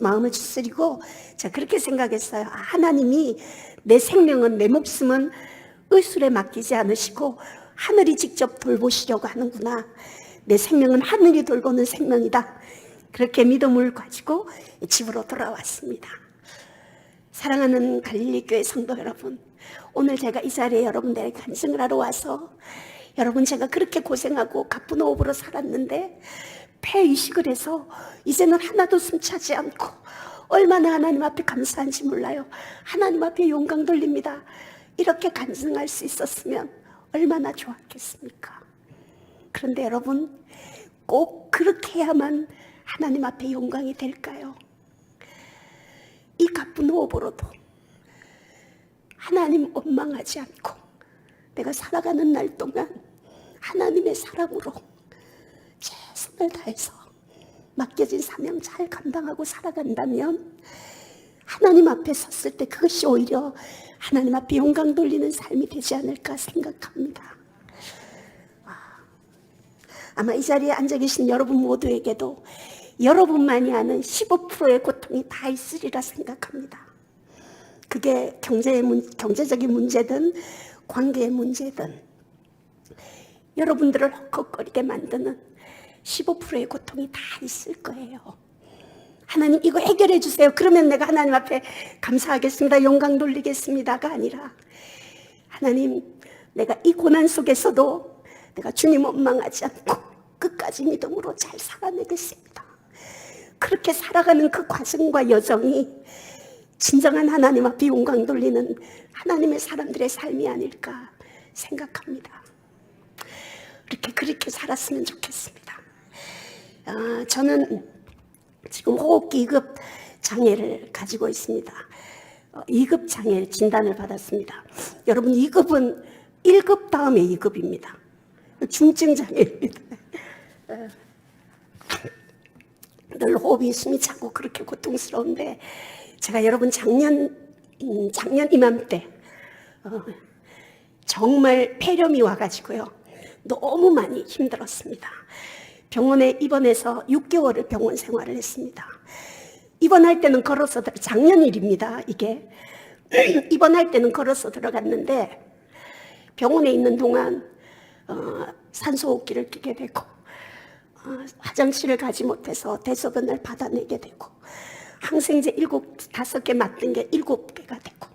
마음을 추스리고 제가 그렇게 생각했어요. 하나님이 내 생명은, 내 목숨은 의술에 맡기지 않으시고 하늘이 직접 돌보시려고 하는구나. 내 생명은 하늘이 돌보는 생명이다. 그렇게 믿음을 가지고 집으로 돌아왔습니다. 사랑하는 갈릴리 교회 성도 여러분, 오늘 제가 이 자리에 여러분들에게 간증을 하러 와서 여러분 제가 그렇게 고생하고 가쁜 호흡으로 살았는데 폐 이식을 해서 이제는 하나도 숨차지 않고 얼마나 하나님 앞에 감사한지 몰라요. 하나님 앞에 영광 돌립니다. 이렇게 간증할 수 있었으면 얼마나 좋았겠습니까? 그런데 여러분 꼭 그렇게 해야만 하나님 앞에 영광이 될까요? 이 가쁜 호흡으로도 하나님 원망하지 않고 내가 살아가는 날 동안 하나님의 사랑으로 최선을 다해서 맡겨진 사명 잘 감당하고 살아간다면 하나님 앞에 섰을 때 그것이 오히려 하나님 앞에 영광 돌리는 삶이 되지 않을까 생각합니다. 아마 이 자리에 앉아 계신 여러분 모두에게도 여러분만이 아는 15%의 고통이 다 있으리라 생각합니다. 그게 경제적인 문제든 관계의 문제든 여러분들을 헉헉거리게 만드는 15%의 고통이 다 있을 거예요. 하나님 이거 해결해 주세요. 그러면 내가 하나님 앞에 감사하겠습니다. 영광 돌리겠습니다가 아니라 하나님 내가 이 고난 속에서도 내가 주님 원망하지 않고 끝까지 믿음으로 잘 살아내겠습니다. 그렇게 살아가는 그 과정과 여정이 진정한 하나님 앞에 영광 돌리는 하나님의 사람들의 삶이 아닐까 생각합니다. 그렇게 살았으면 좋겠습니다. 저는 지금 호흡기 2급 장애를 가지고 있습니다. 2급 장애 진단을 받았습니다. 여러분 2급은 1급 다음에 2급입니다. 중증 장애입니다. 늘 호흡이 숨이 차고 그렇게 고통스러운데 제가 여러분 작년 이맘때 정말 폐렴이 와가지고요 너무 많이 힘들었습니다. 병원에 입원해서 6개월을 병원 생활을 했습니다. 입원할 때는 걸어서 작년 일입니다. 이게 입원할 때는 걸어서 들어갔는데 병원에 있는 동안 산소호흡기를 끼게 되고 화장실을 가지 못해서 대소변을 받아내게 되고 항생제 5개 맞던 게 7개가 되고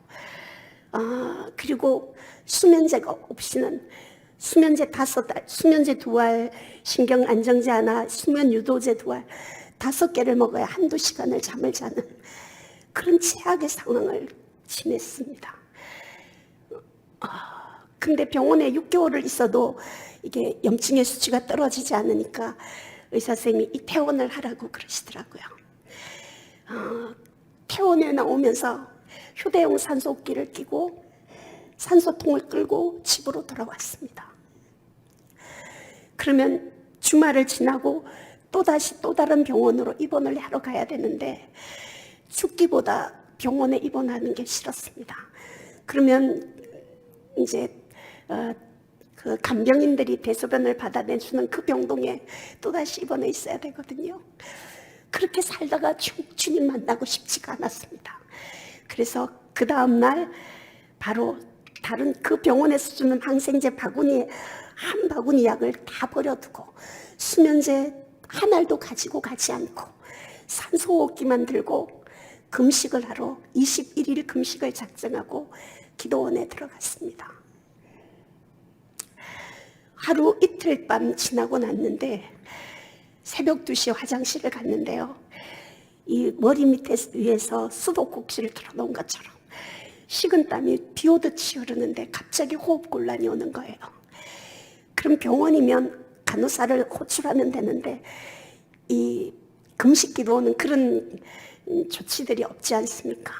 그리고 수면제가 없이는 수면제 5알, 수면제 2알, 신경안정제 하나, 수면유도제 2알 5개를 먹어야 한두 시간을 잠을 자는 그런 최악의 상황을 지냈습니다. 근데 병원에 6개월을 있어도 이게 염증의 수치가 떨어지지 않으니까 의사 선생님이 이 퇴원을 하라고 그러시더라고요. 퇴원에 나오면서 휴대용 산소호흡기를 끼고 산소통을 끌고 집으로 돌아왔습니다. 그러면 주말을 지나고 또다시 또 다른 병원으로 입원을 하러 가야 되는데 죽기보다 병원에 입원하는 게 싫었습니다. 그러면 이제 그 간병인들이 대소변을 받아내주는 그 병동에 또다시 입원해 있어야 되거든요. 그렇게 살다가 주님 만나고 싶지가 않았습니다. 그래서 그 다음날 바로 다른 그 병원에서 주는 항생제 바구니에 한 바구니 약을 다 버려두고 수면제 한 알도 가지고 가지 않고 산소호흡기만 들고 금식을 하러 21일 금식을 작정하고 기도원에 들어갔습니다. 하루 이틀 밤 지나고 났는데 새벽 2시에 화장실을 갔는데요. 이 머리 밑에 위에서 수도꼭지를 틀어놓은 것처럼 식은땀이 비 오듯이 흐르는데 갑자기 호흡곤란이 오는 거예요. 그럼 병원이면 간호사를 호출하면 되는데 이 금식기도는 그런 조치들이 없지 않습니까?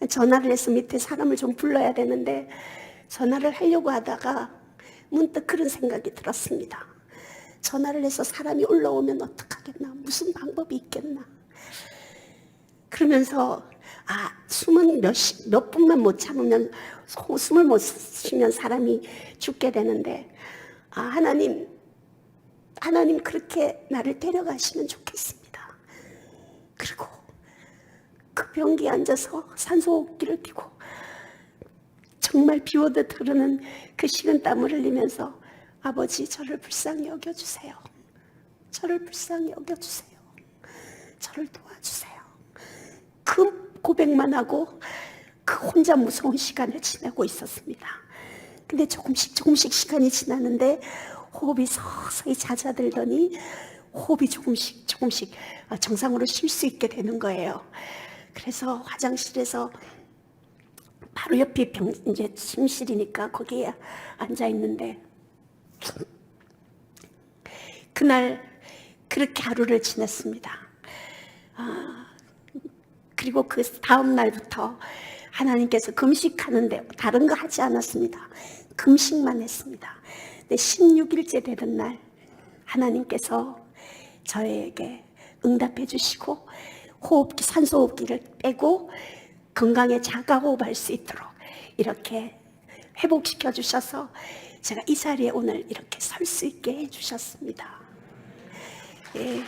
전화를 해서 밑에 사람을 좀 불러야 되는데 전화를 하려고 하다가 문득 그런 생각이 들었습니다. 전화를 해서 사람이 올라오면 어떡하겠나, 무슨 방법이 있겠나. 그러면서 숨은 몇 분만 못 참으면, 숨을 못 쉬면 사람이 죽게 되는데 하나님 그렇게 나를 데려가시면 좋겠습니다. 그리고 그 변기에 앉아서 산소호흡기를 띄고 정말 비오듯 흐르는 그 식은땀을 흘리면서 아버지, 저를 불쌍히 여겨주세요. 저를 불쌍히 여겨주세요. 저를 도와주세요. 그 고백만 하고 그 혼자 무서운 시간을 지내고 있었습니다. 근데 조금씩 시간이 지나는데 호흡이 서서히 잦아들더니 호흡이 조금씩 정상으로 쉴 수 있게 되는 거예요. 그래서 화장실에서 바로 옆이 이제 침실이니까 거기에 앉아 있는데 그날 그렇게 하루를 지냈습니다. 그리고 그 다음 날부터 하나님께서 금식하는데 다른 거 하지 않았습니다. 금식만 했습니다. 근데 16일째 되던 날 하나님께서 저에게 응답해 주시고 산소호흡기를 빼고 건강에 자가호흡할 수 있도록 이렇게 회복시켜 주셔서 제가 이 자리에 오늘 이렇게 설 수 있게 해 주셨습니다. 예.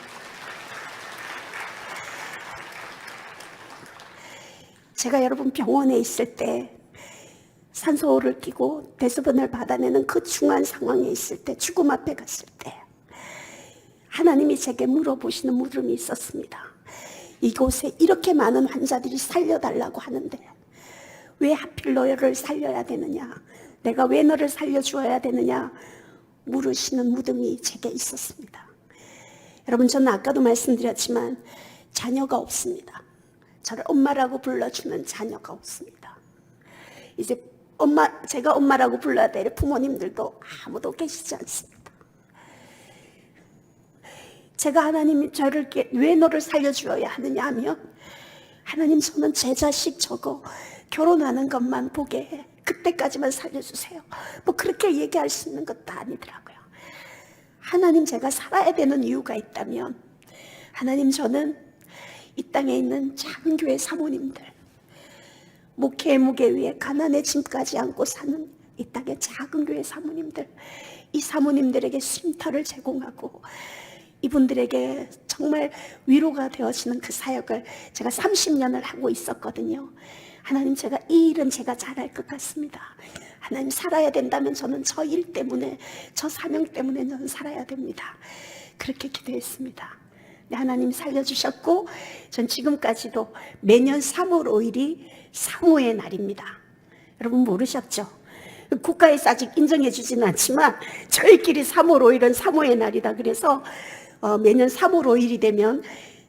제가 여러분 병원에 있을 때 산소호흡을 끼고 대소변을 받아내는 그 중한 상황에 있을 때, 죽음 앞에 갔을 때 하나님이 제게 물어보시는 물음이 있었습니다. 이곳에 이렇게 많은 환자들이 살려달라고 하는데 왜 하필 너를 살려야 되느냐, 내가 왜 너를 살려주어야 되느냐 물으시는 무덤이 제게 있었습니다. 여러분, 저는 아까도 말씀드렸지만 자녀가 없습니다. 저를 엄마라고 불러주는 자녀가 없습니다. 이제 제가 엄마라고 불러야 될 부모님들도 아무도 계시지 않습니다. 제가 하나님이 저를 왜 너를 살려주어야 하느냐 하면, 하나님, 저는 제 자식 저거 결혼하는 것만 보게 해, 그때까지만 살려주세요, 뭐 그렇게 얘기할 수 있는 것도 아니더라고요. 하나님, 제가 살아야 되는 이유가 있다면, 하나님, 저는 이 땅에 있는 작은 교회 사모님들, 목회의 무게 위에 가난의 짐까지 안고 사는 이 땅의 작은 교회 사모님들, 이 사모님들에게 쉼터를 제공하고 이분들에게 정말 위로가 되어지는 그 사역을 제가 30년을 하고 있었거든요. 하나님, 제가 이 일은 제가 잘할 것 같습니다. 하나님, 살아야 된다면 저는 저 일 때문에, 저 사명 때문에 저는 살아야 됩니다. 그렇게 기도했습니다. 하나님 살려주셨고, 전 지금까지도 매년 3월 5일이 사모의 날입니다. 여러분 모르셨죠? 국가에서 아직 인정해 주지는 않지만 저희끼리 3월 5일은 사모의 날이다. 그래서 매년 3월 5일이 되면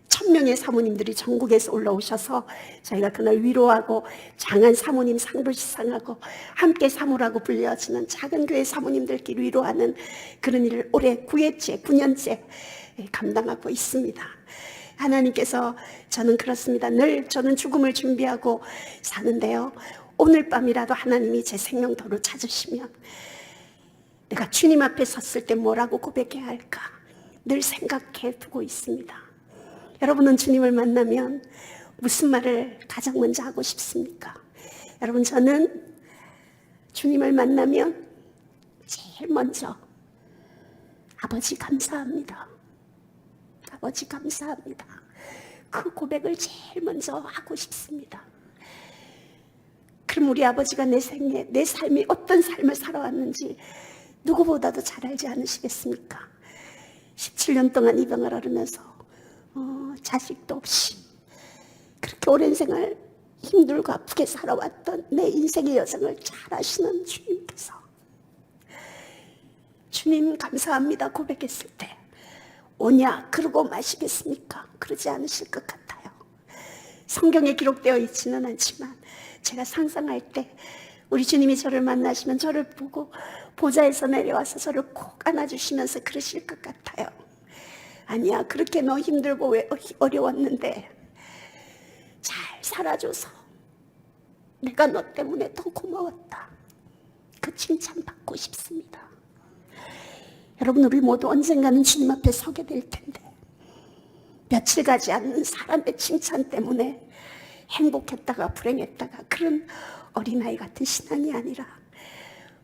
1000명의 사모님들이 전국에서 올라오셔서 저희가 그날 위로하고 장한 사모님 상도 시상하고 함께 사모라고 불려지는 작은 교회 사모님들끼리 위로하는 그런 일을 올해 9년째 감당하고 있습니다. 하나님께서, 저는 그렇습니다. 늘 저는 죽음을 준비하고 사는데요, 오늘 밤이라도 하나님이 제 생명도를 찾으시면 내가 주님 앞에 섰을 때 뭐라고 고백해야 할까 늘 생각해 두고 있습니다. 여러분은 주님을 만나면 무슨 말을 가장 먼저 하고 싶습니까? 여러분, 저는 주님을 만나면 제일 먼저 아버지 감사합니다. 아버지 감사합니다. 그 고백을 제일 먼저 하고 싶습니다. 그럼 우리 아버지가 내 생에, 내 삶이 어떤 삶을 살아왔는지 누구보다도 잘 알지 않으시겠습니까? 17년 동안 입양을 하면서 자식도 없이 그렇게 오랜 생활 힘들고 아프게 살아왔던 내 인생의 여정을 잘 아시는 주님께서 주님 감사합니다 고백했을 때 오냐 그러고 마시겠습니까? 그러지 않으실 것 같아요. 성경에 기록되어 있지는 않지만 제가 상상할 때 우리 주님이 저를 만나시면 저를 보고 보좌에서 내려와서 저를 꼭 안아주시면서 그러실 것 같아요. 아니야, 그렇게 너 힘들고 왜 어려웠는데 잘 살아줘서 내가 너 때문에 더 고마웠다. 그 칭찬 받고 싶습니다. 여러분, 우리 모두 언젠가는 주님 앞에 서게 될 텐데 며칠 가지 않는 사람의 칭찬 때문에 행복했다가 불행했다가 그런 어린아이 같은 신앙이 아니라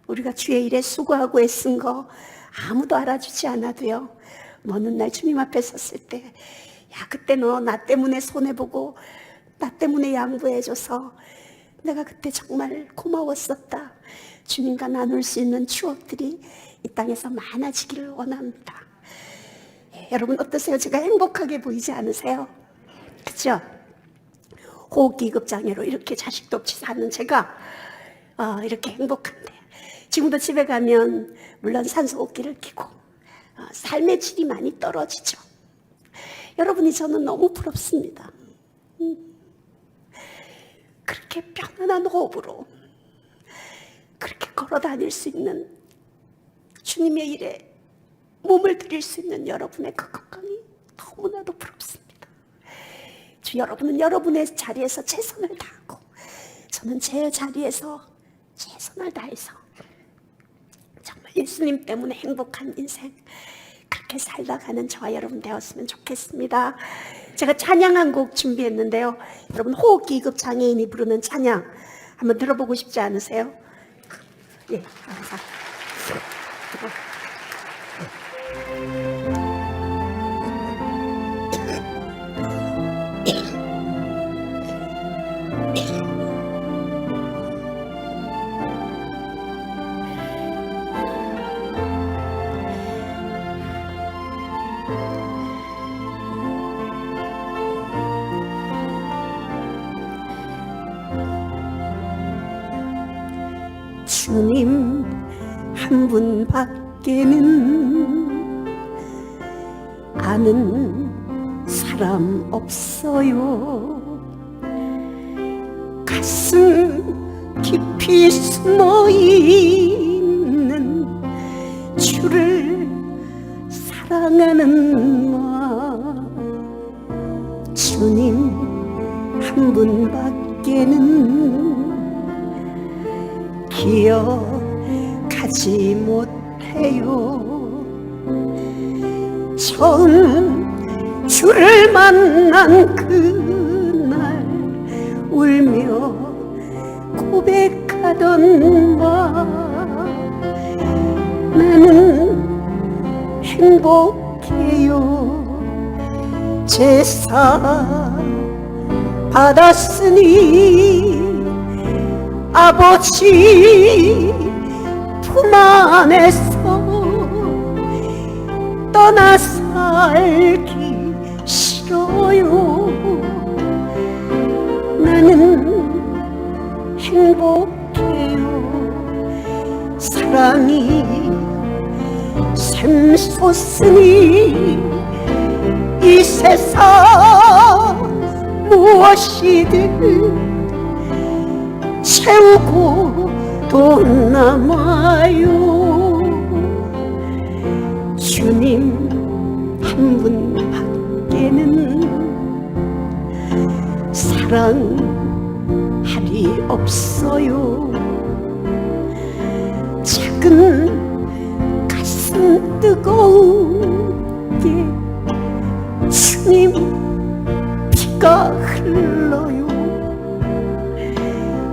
우리가 주의 일에 수고하고 애쓴 거 아무도 알아주지 않아도요, 어느 날 주님 앞에 섰을 때 야, 그때 너 나 때문에 손해보고 나 때문에 양보해줘서 내가 그때 정말 고마웠었다. 주님과 나눌 수 있는 추억들이 이 땅에서 많아지기를 원합니다. 여러분 어떠세요? 제가 행복하게 보이지 않으세요? 그죠? 호흡기급장애로 이렇게 자식도 없이 사는 제가 이렇게 행복한데 지금도 집에 가면 물론 산소호흡기를 끼고 삶의 질이 많이 떨어지죠. 여러분이 저는 너무 부럽습니다. 그렇게 편안한 호흡으로 그렇게 걸어 다닐 수 있는 주님의 일에 몸을 드릴 수 있는 여러분의 그 건강이 너무나도 부럽습니다. 여러분은 여러분의 자리에서 최선을 다하고 저는 제 자리에서 최선을 다해서 정말 예수님 때문에 행복한 인생 그렇게 살다가는 저와 여러분 되었으면 좋겠습니다. 제가 찬양 한 곡 준비했는데요. 여러분 호흡기급 장애인이 부르는 찬양 한번 들어보고 싶지 않으세요? 예, 감사합니다. 주님 한 분밖에는 아는 사람 없어요. 가슴 깊이 숨어 있는 주를 사랑하는 마 주님 한 분밖에는 기억하지 못해요. 처음 주를 만난 그날 울며 고백하던 바 나는 행복해요. 제사 받았으니 아버지 품 안에서 떠나 살기 싫어요. 나는 행복해요. 사랑이 샘솟으니 이 세상 무엇이든 채우고 또 남아요. 주님 한 분밖에는 사랑할이 없어요. 작은 가슴 뜨거운게 주님 피가 흘러요.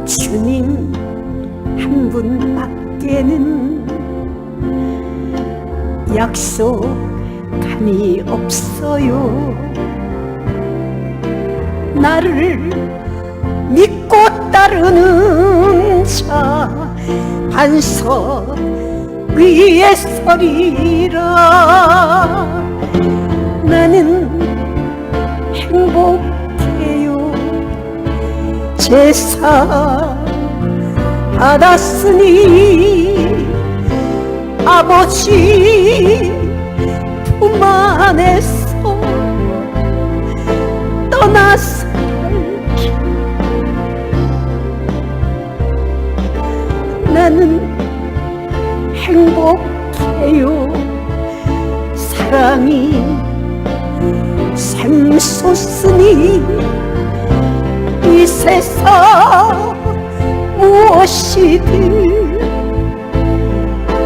주님 한 분밖에는 약속함이 없어요. 나를 믿고 따르는 자 반석 위에 서리라. 나는 행복해요. 제사 받았으니 아버지 품 안에서 떠나 살기. 나는 행복해요. 사랑이 샘솟으니 이 세상 무엇이든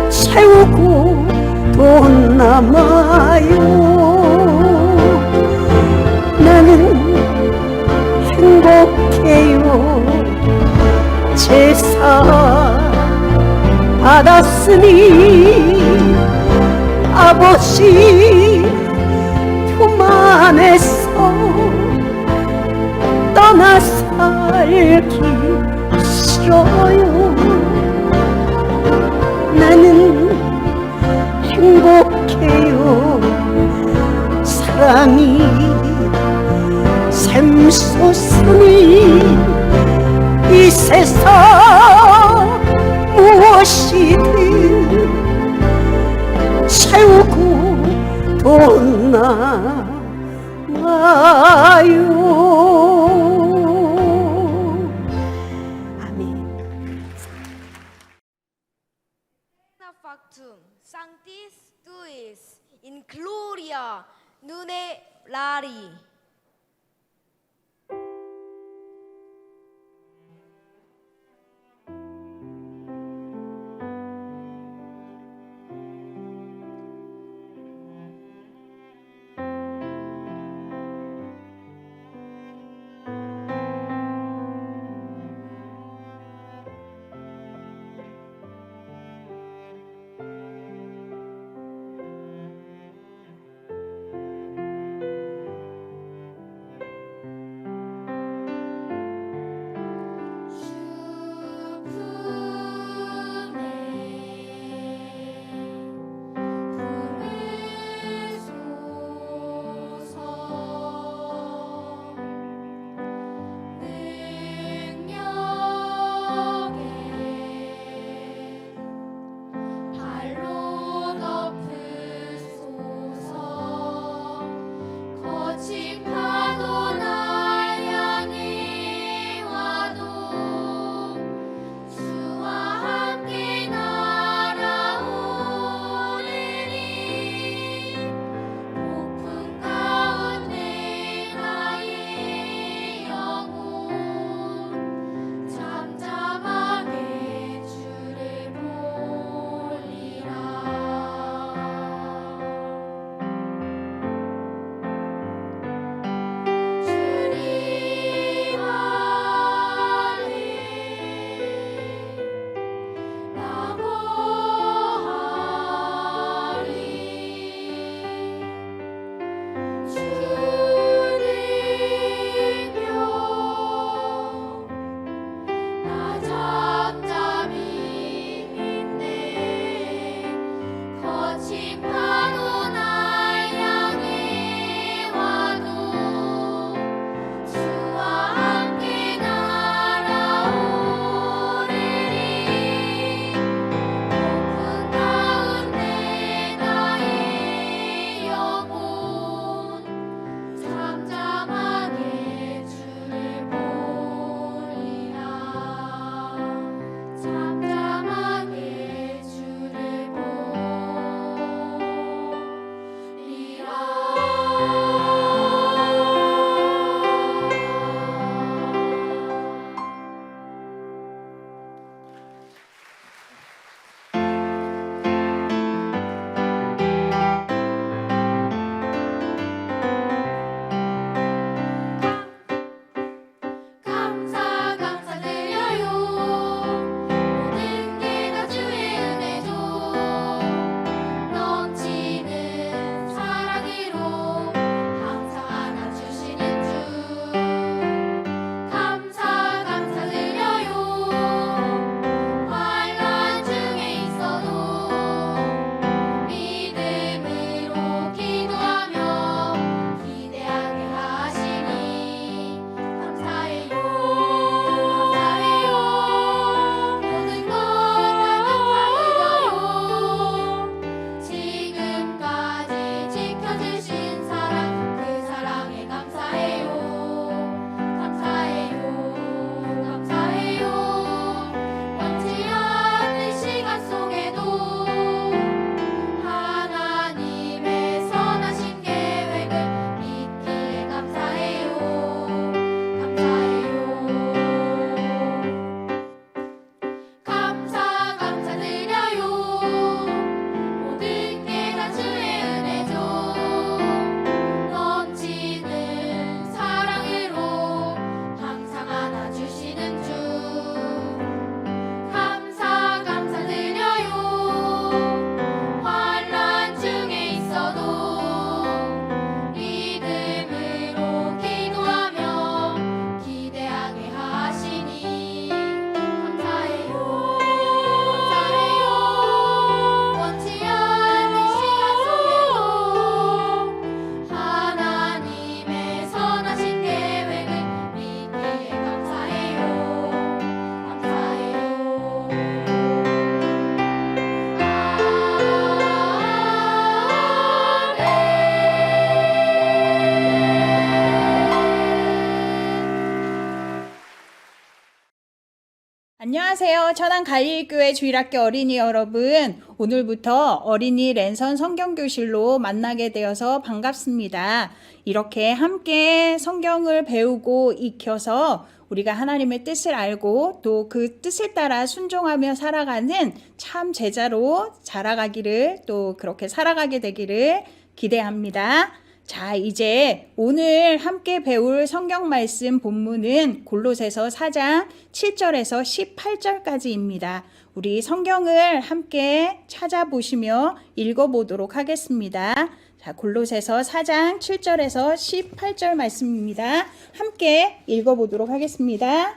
채우고 돈 남아요. 나는 행복해요. 제사 받았으니 아버지 품 안에서 떠나 살기 싫어요. 나는 행복해요. 사랑이 샘솟으니 이 세상 무엇이든 채우고 돈 남아요. 아멘. Factum Sanctis Tuis in gloria nune lari. 안녕하세요. 천안 갈릴교회 주일학교 어린이 여러분. 오늘부터 어린이 랜선 성경교실로 만나게 되어서 반갑습니다. 이렇게 함께 성경을 배우고 익혀서 우리가 하나님의 뜻을 알고 또 그 뜻을 따라 순종하며 살아가는 참 제자로 자라가기를 또 그렇게 살아가게 되기를 기대합니다. 자, 이제 오늘 함께 배울 성경 말씀 본문은 골로새서 4장 7절에서 18절까지입니다. 우리 성경을 함께 찾아보시며 읽어보도록 하겠습니다. 자, 골로새서 4장 7절에서 18절 말씀입니다. 함께 읽어보도록 하겠습니다.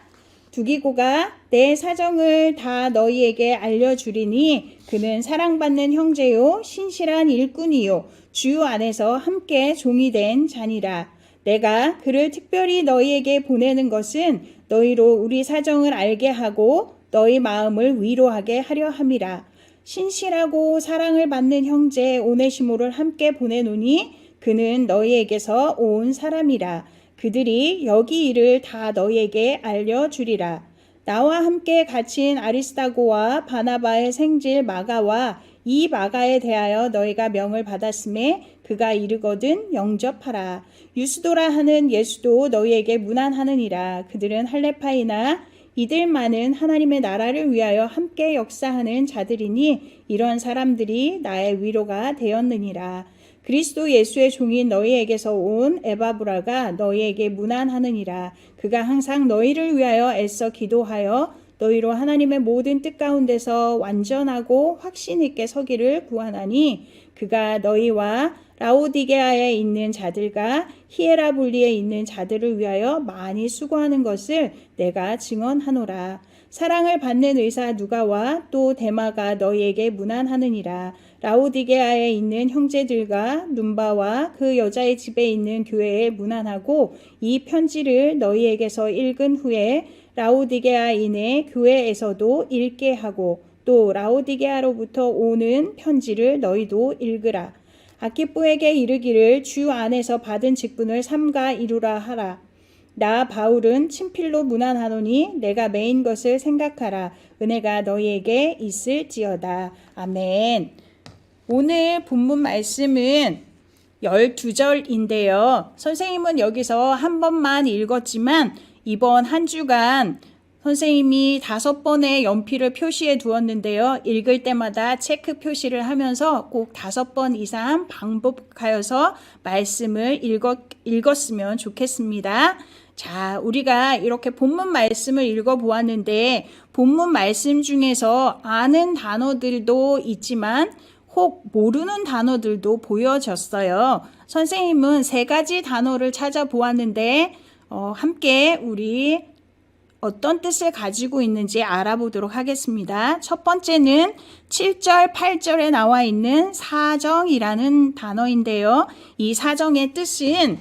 두기고가 내 사정을 다 너희에게 알려주리니 그는 사랑받는 형제요 신실한 일꾼이요 주 안에서 함께 종이 된 자니라. 내가 그를 특별히 너희에게 보내는 것은 너희로 우리 사정을 알게 하고 너희 마음을 위로하게 하려 함이라. 신실하고 사랑을 받는 형제 오네시모를 함께 보내노니 그는 너희에게서 온 사람이라. 그들이 여기 일을 다 너희에게 알려주리라. 나와 함께 갇힌 아리스다고와 바나바의 생질 마가와 이 마가에 대하여 너희가 명을 받았음에 그가 이르거든 영접하라. 유스도라 하는 예수도 너희에게 문안하느니라. 그들은 할레파이나 이들만은 하나님의 나라를 위하여 함께 역사하는 자들이니 이런 사람들이 나의 위로가 되었느니라. 그리스도 예수의 종인 너희에게서 온 에바브라가 너희에게 문안하느니라. 그가 항상 너희를 위하여 애써 기도하여 너희로 하나님의 모든 뜻 가운데서 완전하고 확신 있게 서기를 구하나니 그가 너희와 라오디게아에 있는 자들과 히에라볼리에 있는 자들을 위하여 많이 수고하는 것을 내가 증언하노라. 사랑을 받는 의사 누가와 또 데마가 너희에게 문안하느니라. 라오디게아에 있는 형제들과 눈바와 그 여자의 집에 있는 교회에 문안하고 이 편지를 너희에게서 읽은 후에 라오디게아인의 교회에서도 읽게 하고 또 라오디게아로부터 오는 편지를 너희도 읽으라. 아키뽀에게 이르기를 주 안에서 받은 직분을 삼가 이루라 하라. 나 바울은 친필로 문안하노니 내가 매인 것을 생각하라. 은혜가 너희에게 있을지어다. 아멘. 오늘 본문 말씀은 12절인데요. 선생님은 여기서 한 번만 읽었지만 이번 한 주간 선생님이 5번의 연필을 표시해 두었는데요. 읽을 때마다 체크 표시를 하면서 꼭 5번 이상 반복하여서 말씀을 읽었으면 좋겠습니다. 자, 우리가 이렇게 본문 말씀을 읽어보았는데 본문 말씀 중에서 아는 단어들도 있지만 혹 모르는 단어들도 보여졌어요. 선생님은 3가지 단어를 찾아보았는데 함께 우리 어떤 뜻을 가지고 있는지 알아보도록 하겠습니다. 첫 번째는 7절, 8절에 나와 있는 사정이라는 단어인데요. 이 사정의 뜻은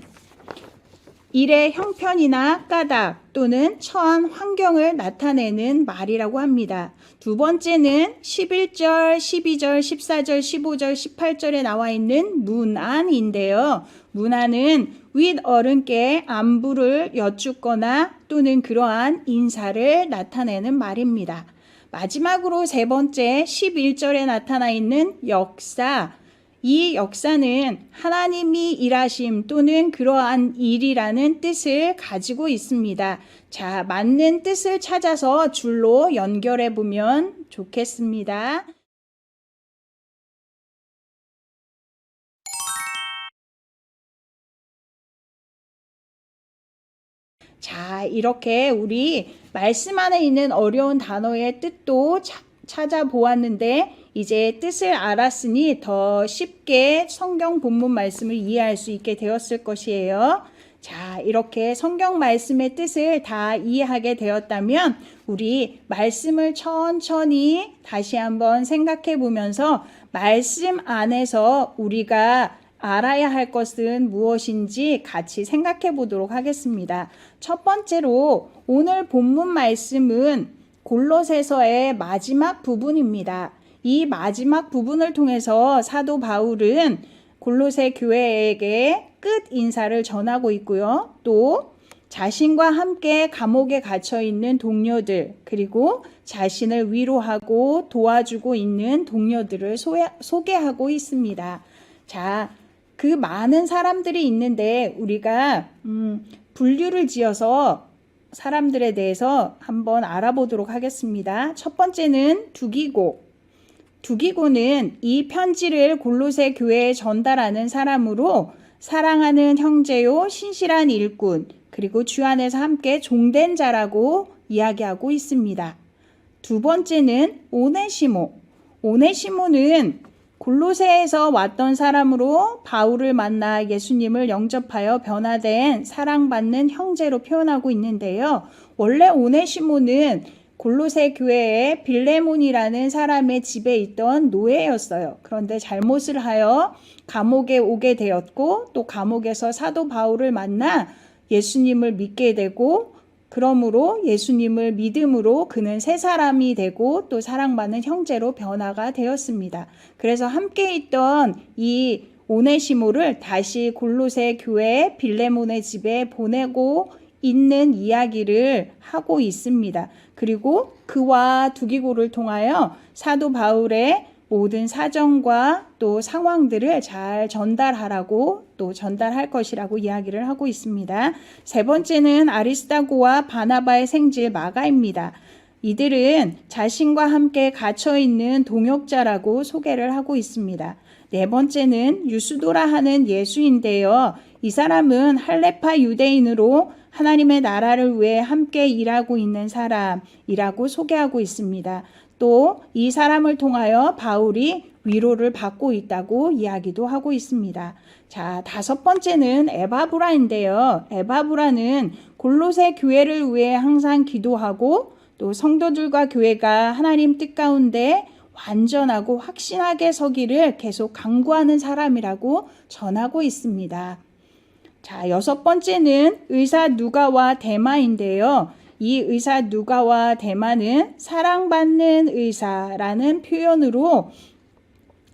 일의 형편이나 까닭 또는 처한 환경을 나타내는 말이라고 합니다. 두 번째는 11절, 12절, 14절, 15절, 18절에 나와 있는 문안인데요. 문안은 윗어른께 안부를 여쭙거나 또는 그러한 인사를 나타내는 말입니다. 마지막으로 3번째 11절에 나타나 있는 역사. 이 역사는 하나님이 일하심 또는 그러한 일이라는 뜻을 가지고 있습니다. 자, 맞는 뜻을 찾아서 줄로 연결해 보면 좋겠습니다. 자, 이렇게 우리 말씀 안에 있는 어려운 단어의 뜻도 찾아보았는데 이제 뜻을 알았으니 더 쉽게 성경 본문 말씀을 이해할 수 있게 되었을 것이에요. 자, 이렇게 성경 말씀의 뜻을 다 이해하게 되었다면 우리 말씀을 천천히 다시 한번 생각해 보면서 말씀 안에서 우리가 알아야 할 것은 무엇인지 같이 생각해 보도록 하겠습니다. 첫 번째로 오늘 본문 말씀은 골로새서의 마지막 부분입니다. 이 마지막 부분을 통해서 사도 바울은 골로새 교회에게 끝 인사를 전하고 있고요. 또 자신과 함께 감옥에 갇혀 있는 동료들, 그리고 자신을 위로하고 도와주고 있는 동료들을 소개하고 있습니다. 자, 그 많은 사람들이 있는데 우리가 분류를 지어서 사람들에 대해서 한번 알아보도록 하겠습니다. 첫 번째는 두기고. 두기고는 이 편지를 골로새 교회에 전달하는 사람으로 사랑하는 형제요, 신실한 일꾼, 그리고 주 안에서 함께 종된 자라고 이야기하고 있습니다. 두 번째는 오네시모. 오네시모는 골로새에서 왔던 사람으로 바울을 만나 예수님을 영접하여 변화된 사랑받는 형제로 표현하고 있는데요. 원래 오네시모는 골로새 교회에 빌레몬이라는 사람의 집에 있던 노예였어요. 그런데 잘못을 하여 감옥에 오게 되었고 또 감옥에서 사도 바울을 만나 예수님을 믿게 되고 그러므로 예수님을 믿음으로 그는 새 사람이 되고 또 사랑받는 형제로 변화가 되었습니다. 그래서 함께 있던 이 오네시모를 다시 골로새 교회 빌레몬의 집에 보내고 있는 이야기를 하고 있습니다. 그리고 그와 두기고를 통하여 사도 바울의 모든 사정과 또 상황들을 잘 전달하라고 또 전달할 것이라고 이야기를 하고 있습니다. 세 번째는 아리스다고와 바나바의 생질 마가입니다. 이들은 자신과 함께 갇혀 있는 동역자라고 소개를 하고 있습니다. 네 번째는 유수도라 하는 예수인데요. 이 사람은 할레파 유대인으로 하나님의 나라를 위해 함께 일하고 있는 사람이라고 소개하고 있습니다. 또 이 사람을 통하여 바울이 위로를 받고 있다고 이야기도 하고 있습니다. 자, 다섯 번째는 에바브라인데요. 에바브라는 골로새 교회를 위해 항상 기도하고 또 성도들과 교회가 하나님 뜻 가운데 완전하고 확신하게 서기를 계속 강구하는 사람이라고 전하고 있습니다. 자, 여섯 번째는 의사 누가와 데마인데요. 이 의사 누가와 데마는 사랑받는 의사라는 표현으로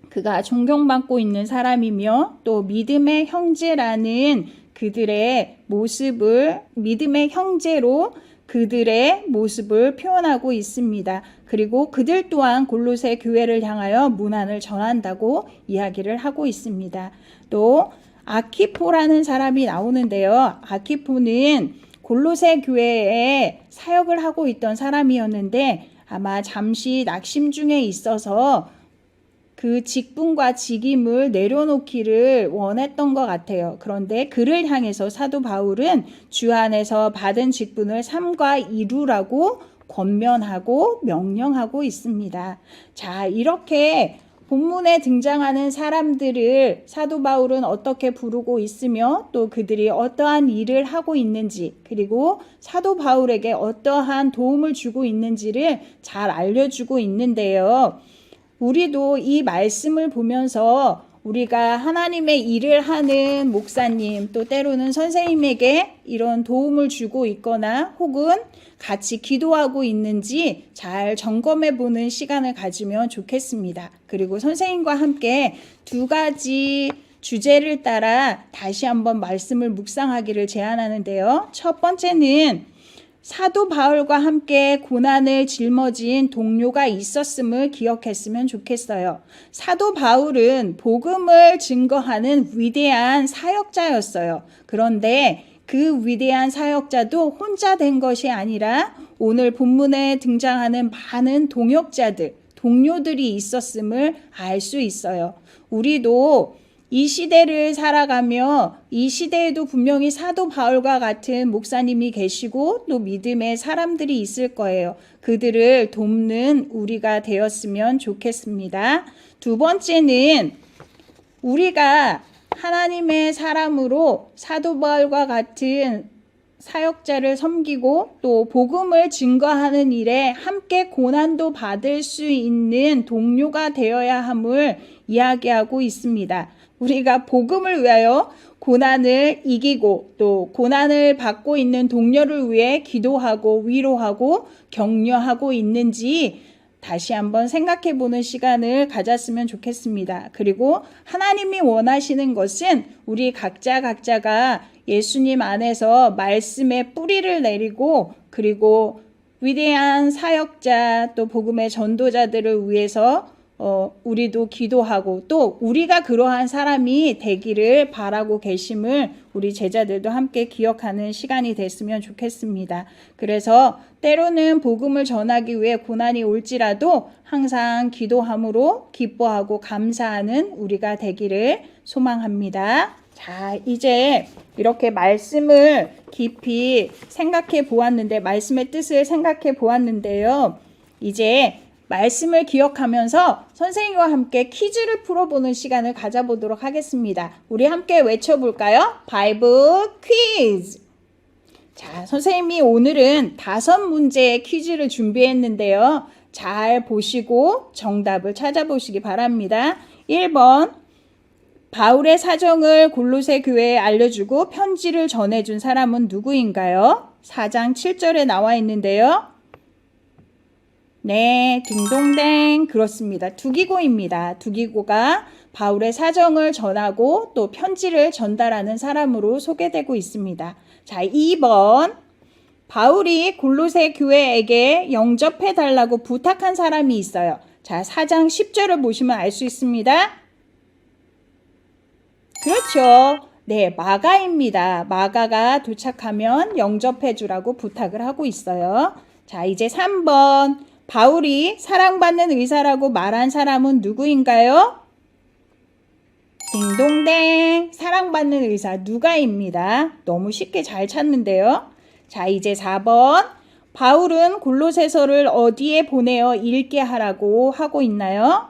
그가 존경받고 있는 사람이며 또 믿음의 형제라는 그들의 모습을 믿음의 형제로 그들의 모습을 표현하고 있습니다. 그리고 그들 또한 골로새 교회를 향하여 문안을 전한다고 이야기를 하고 있습니다. 또 아키포라는 사람이 나오는데요. 아키포는 골로새 교회에 사역을 하고 있던 사람이었는데 아마 잠시 낙심 중에 있어서 그 직분과 직임을 내려놓기를 원했던 것 같아요. 그런데 그를 향해서 사도 바울은 주 안에서 받은 직분을 삼가 이루라고 권면하고 명령하고 있습니다. 자, 이렇게 본문에 등장하는 사람들을 사도 바울은 어떻게 부르고 있으며 또 그들이 어떠한 일을 하고 있는지 그리고 사도 바울에게 어떠한 도움을 주고 있는지를 잘 알려주고 있는데요. 우리도 이 말씀을 보면서 우리가 하나님의 일을 하는 목사님 또 때로는 선생님에게 이런 도움을 주고 있거나 혹은 같이 기도하고 있는지 잘 점검해 보는 시간을 가지면 좋겠습니다. 그리고 선생님과 함께 두 가지 주제를 따라 다시 한번 말씀을 묵상하기를 제안하는데요. 첫 번째는 사도 바울과 함께 고난을 짊어진 동료가 있었음을 기억했으면 좋겠어요. 사도 바울은 복음을 증거하는 위대한 사역자였어요. 그런데 그 위대한 사역자도 혼자 된 것이 아니라 오늘 본문에 등장하는 많은 동역자들, 동료들이 있었음을 알 수 있어요. 우리도 이 시대를 살아가며 이 시대에도 분명히 사도 바울과 같은 목사님이 계시고 또 믿음의 사람들이 있을 거예요. 그들을 돕는 우리가 되었으면 좋겠습니다. 두 번째는 우리가 하나님의 사람으로 사도 바울과 같은 사역자를 섬기고 또 복음을 증거하는 일에 함께 고난도 받을 수 있는 동료가 되어야 함을 이야기하고 있습니다. 우리가 복음을 위하여 고난을 이기고 또 고난을 받고 있는 동료를 위해 기도하고 위로하고 격려하고 있는지 다시 한번 생각해 보는 시간을 가졌으면 좋겠습니다. 그리고 하나님이 원하시는 것은 우리 각자가 예수님 안에서 말씀의 뿌리를 내리고, 그리고 위대한 사역자 또 복음의 전도자들을 위해서 우리도 기도하고, 또 우리가 그러한 사람이 되기를 바라고 계심을 우리 제자들도 함께 기억하는 시간이 됐으면 좋겠습니다. 그래서 때로는 복음을 전하기 위해 고난이 올지라도 항상 기도함으로 기뻐하고 감사하는 우리가 되기를 소망합니다. 자, 이제 이렇게 말씀을 깊이 생각해 보았는데, 말씀의 뜻을 생각해 보았는데요. 이제 말씀을 기억하면서 선생님과 함께 퀴즈를 풀어보는 시간을 가져보도록 하겠습니다. 우리 함께 외쳐볼까요? 바이블 퀴즈! 자, 선생님이 오늘은 5문제의 퀴즈를 준비했는데요. 잘 보시고 정답을 찾아보시기 바랍니다. 1번, 바울의 사정을 골로새 교회에 알려주고 편지를 전해준 사람은 누구인가요? 4장 7절에 나와 있는데요. 네, 딩동댕, 그렇습니다. 두기고입니다. 두기고가 바울의 사정을 전하고 또 편지를 전달하는 사람으로 소개되고 있습니다. 자, 2번, 바울이 골로새 교회에게 영접해달라고 부탁한 사람이 있어요. 자, 4장 10절을 보시면 알 수 있습니다. 그렇죠. 네, 마가입니다. 마가가 도착하면 영접해주라고 부탁을 하고 있어요. 자, 이제 3번, 바울이 사랑받는 의사라고 말한 사람은 누구인가요? 딩동댕, 사랑받는 의사 누가입니다. 너무 쉽게 잘 찾는데요. 자, 이제 4번, 바울은 골로새서를 어디에 보내어 읽게 하라고 하고 있나요?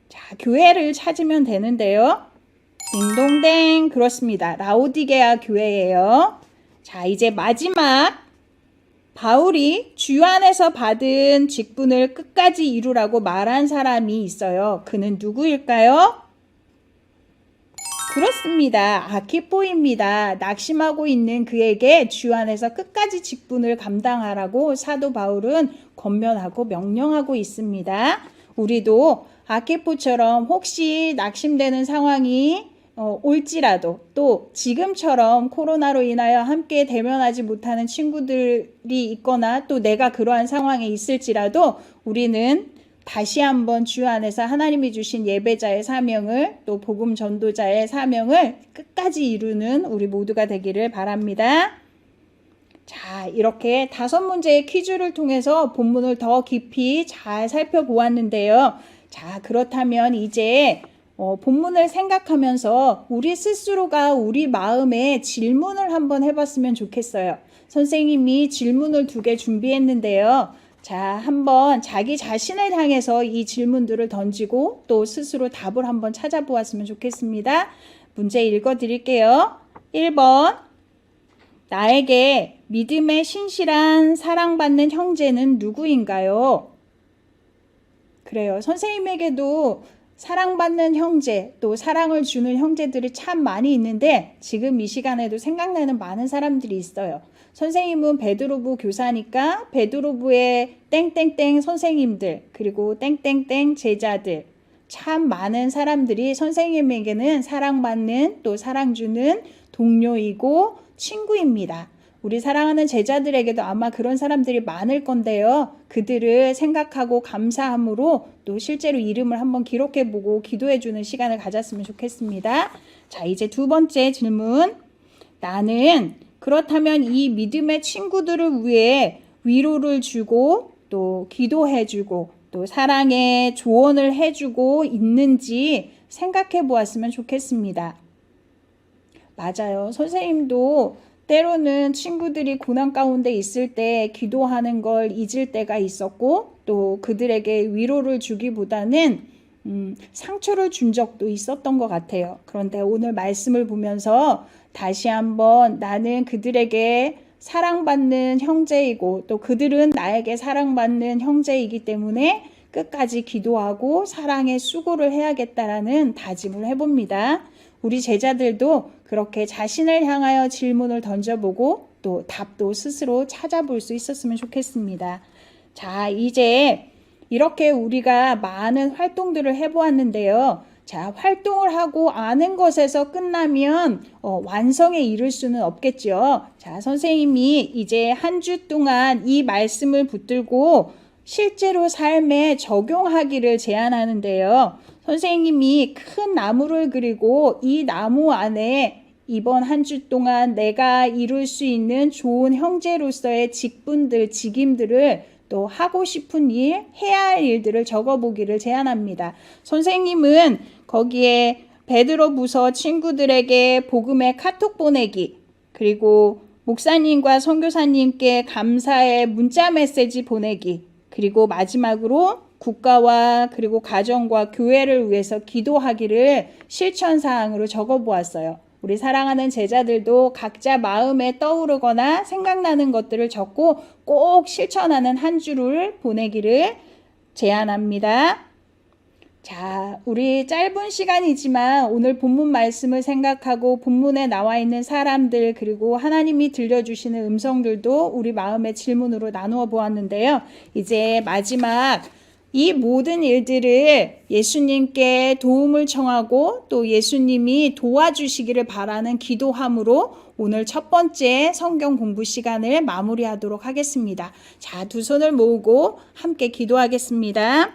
자, 교회를 찾으면 되는데요. 딩동댕, 그렇습니다. 라오디게아 교회예요. 자, 이제 마지막, 바울이 주 안에서 받은 직분을 끝까지 이루라고 말한 사람이 있어요. 그는 누구일까요? 그렇습니다. 아키포입니다. 낙심하고 있는 그에게 주 안에서 끝까지 직분을 감당하라고 사도 바울은 권면하고 명령하고 있습니다. 우리도 아키포처럼 혹시 낙심되는 상황이 올지라도, 또 지금처럼 코로나로 인하여 함께 대면하지 못하는 친구들이 있거나 또 내가 그러한 상황에 있을지라도 우리는 다시 한번 주 안에서 하나님이 주신 예배자의 사명을, 또 복음 전도자의 사명을 끝까지 이루는 우리 모두가 되기를 바랍니다. 자, 이렇게 5문제의 퀴즈를 통해서 본문을 더 깊이 잘 살펴보았는데요. 자, 그렇다면 이제 본문을 생각하면서 우리 스스로가 우리 마음에 질문을 한번 해봤으면 좋겠어요. 선생님이 질문을 2개 준비했는데요. 자, 한번 자기 자신을 향해서 이 질문들을 던지고 또 스스로 답을 한번 찾아보았으면 좋겠습니다. 문제 읽어드릴게요. 1번, 나에게 믿음의 신실한 사랑받는 형제는 누구인가요? 그래요. 선생님에게도 사랑받는 형제, 또 사랑을 주는 형제들이 참 많이 있는데 지금 이 시간에도 생각나는 많은 사람들이 있어요. 선생님은 베드로부 교사니까 베드로부의 땡땡땡 선생님들, 그리고 땡땡땡 제자들, 참 많은 사람들이 선생님에게는 사랑받는, 또 사랑 주는 동료이고 친구입니다. 우리 사랑하는 제자들에게도 아마 그런 사람들이 많을 건데요. 그들을 생각하고 감사함으로 또 실제로 이름을 한번 기록해보고 기도해주는 시간을 가졌으면 좋겠습니다. 자, 이제 2번째 질문. 나는 그렇다면 이 믿음의 친구들을 위해 위로를 주고 또 기도해주고 또 사랑의 조언을 해주고 있는지 생각해 보았으면 좋겠습니다. 맞아요. 선생님도 때로는 친구들이 고난 가운데 있을 때 기도하는 걸 잊을 때가 있었고, 또 그들에게 위로를 주기보다는 상처를 준 적도 있었던 것 같아요. 그런데 오늘 말씀을 보면서 다시 한번 나는 그들에게 사랑받는 형제이고 또 그들은 나에게 사랑받는 형제이기 때문에 끝까지 기도하고 사랑의 수고를 해야겠다라는 다짐을 해봅니다. 우리 제자들도 그렇게 자신을 향하여 질문을 던져보고 또 답도 스스로 찾아볼 수 있었으면 좋겠습니다. 자, 이제 이렇게 우리가 많은 활동들을 해보았는데요. 자, 활동을 하고 아는 것에서 끝나면 완성에 이를 수는 없겠죠. 자, 선생님이 이제 한 주 동안 이 말씀을 붙들고 실제로 삶에 적용하기를 제안하는데요. 선생님이 큰 나무를 그리고 이 나무 안에 이번 한 주 동안 내가 이룰 수 있는 좋은 형제로서의 직분들, 직임들을 또 하고 싶은 일, 해야 할 일들을 적어보기를 제안합니다. 선생님은 거기에 베드로부서 친구들에게 복음의 카톡 보내기, 그리고 목사님과 선교사님께 감사의 문자 메시지 보내기, 그리고 마지막으로 국가와 그리고 가정과 교회를 위해서 기도하기를 실천사항으로 적어보았어요. 우리 사랑하는 제자들도 각자 마음에 떠오르거나 생각나는 것들을 적고 꼭 실천하는 한 주를 보내기를 제안합니다. 자, 우리 짧은 시간이지만 오늘 본문 말씀을 생각하고 본문에 나와 있는 사람들 그리고 하나님이 들려주시는 음성들도 우리 마음의 질문으로 나누어 보았는데요. 이제 마지막 이 모든 일들을 예수님께 도움을 청하고 또 예수님이 도와주시기를 바라는 기도함으로 오늘 첫 번째 성경 공부 시간을 마무리하도록 하겠습니다. 자, 두 손을 모으고 함께 기도하겠습니다.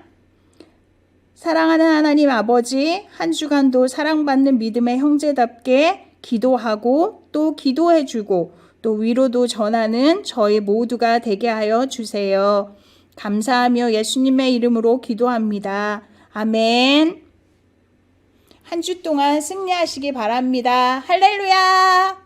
사랑하는 하나님 아버지, 한 주간도 사랑받는 믿음의 형제답게 기도하고 또 기도해주고 또 위로도 전하는 저희 모두가 되게 하여 주세요. 감사하며 예수님의 이름으로 기도합니다. 아멘. 한 주 동안 승리하시기 바랍니다. 할렐루야!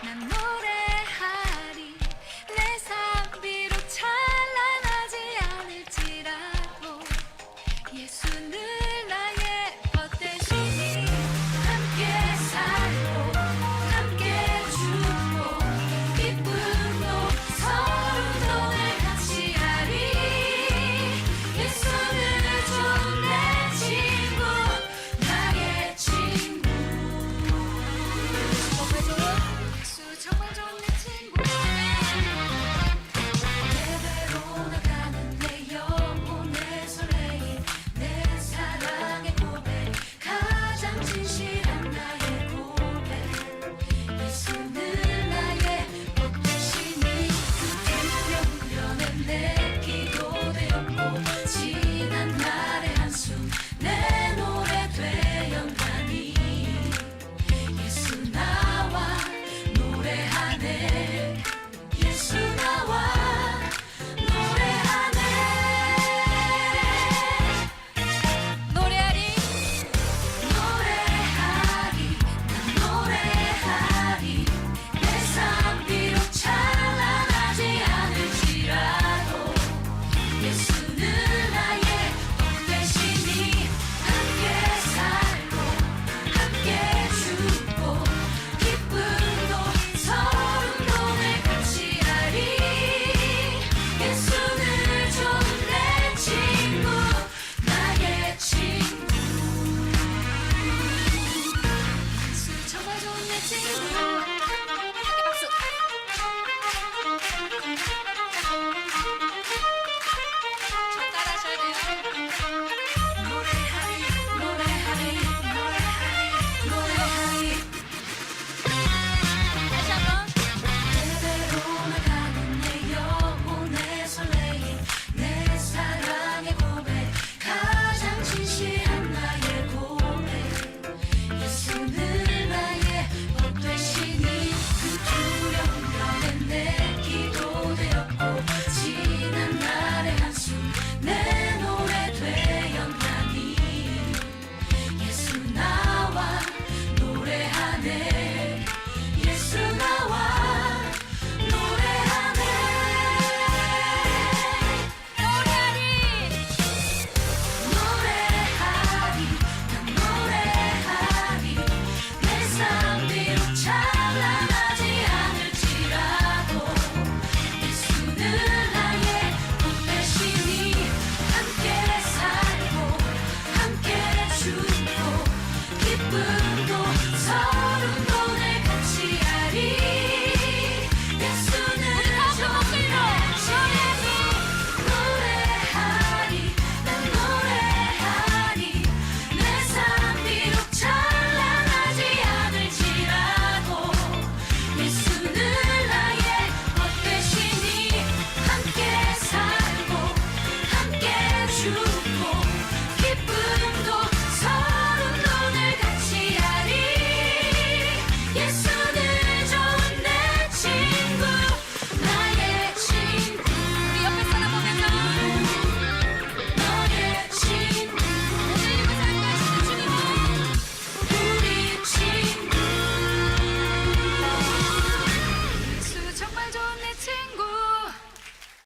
난 노래하리 내 삶 비록 찬란하지 않을지라도 예수는 나의 뻗대시니 함께 살고 함께 죽고 기쁨도 서로도 늘 같이 하리 예수는 좋은 내 친구 나의 친구 예수 정말 좋은 내 친구 예배로 나가는 내 영혼의 설레임 내 사랑의 고백 가장 진실한 나의 고백 예수는 나의 복 되시니 그 두려움변에 내 기도 되었고 지난 날의 한숨 내 노래 되었나니 예수 나와 노래하네 예수 나와 노래하네 노래하리 노래하리 난 노래하리 내 삶 비록 찬란하지 않을지라도 예수는 나의 복 되시니 함께 살고 함께 죽고 기쁨도 서름도 늘 같이 하리 예수는 좋은 내 친구 나의 친구 예수 정말 좋은 내 친구 함께 박수 저 따라하셔야 돼요 노래하리 노래하리 노래하리 노래하리 다시 한번 예배로 나가는 내 영혼의 설레임 내 사랑의 고백 가장 진실한 나의 고백 예수는 나의 복 되시니 그 두려움변에 내 기도 되었고 지난 날의 한숨 내 노래 되었나니 예수 나와 노래하네 예수 나와 노래하네 노래하리 난 노래하리 내 삶 비록 찬란하지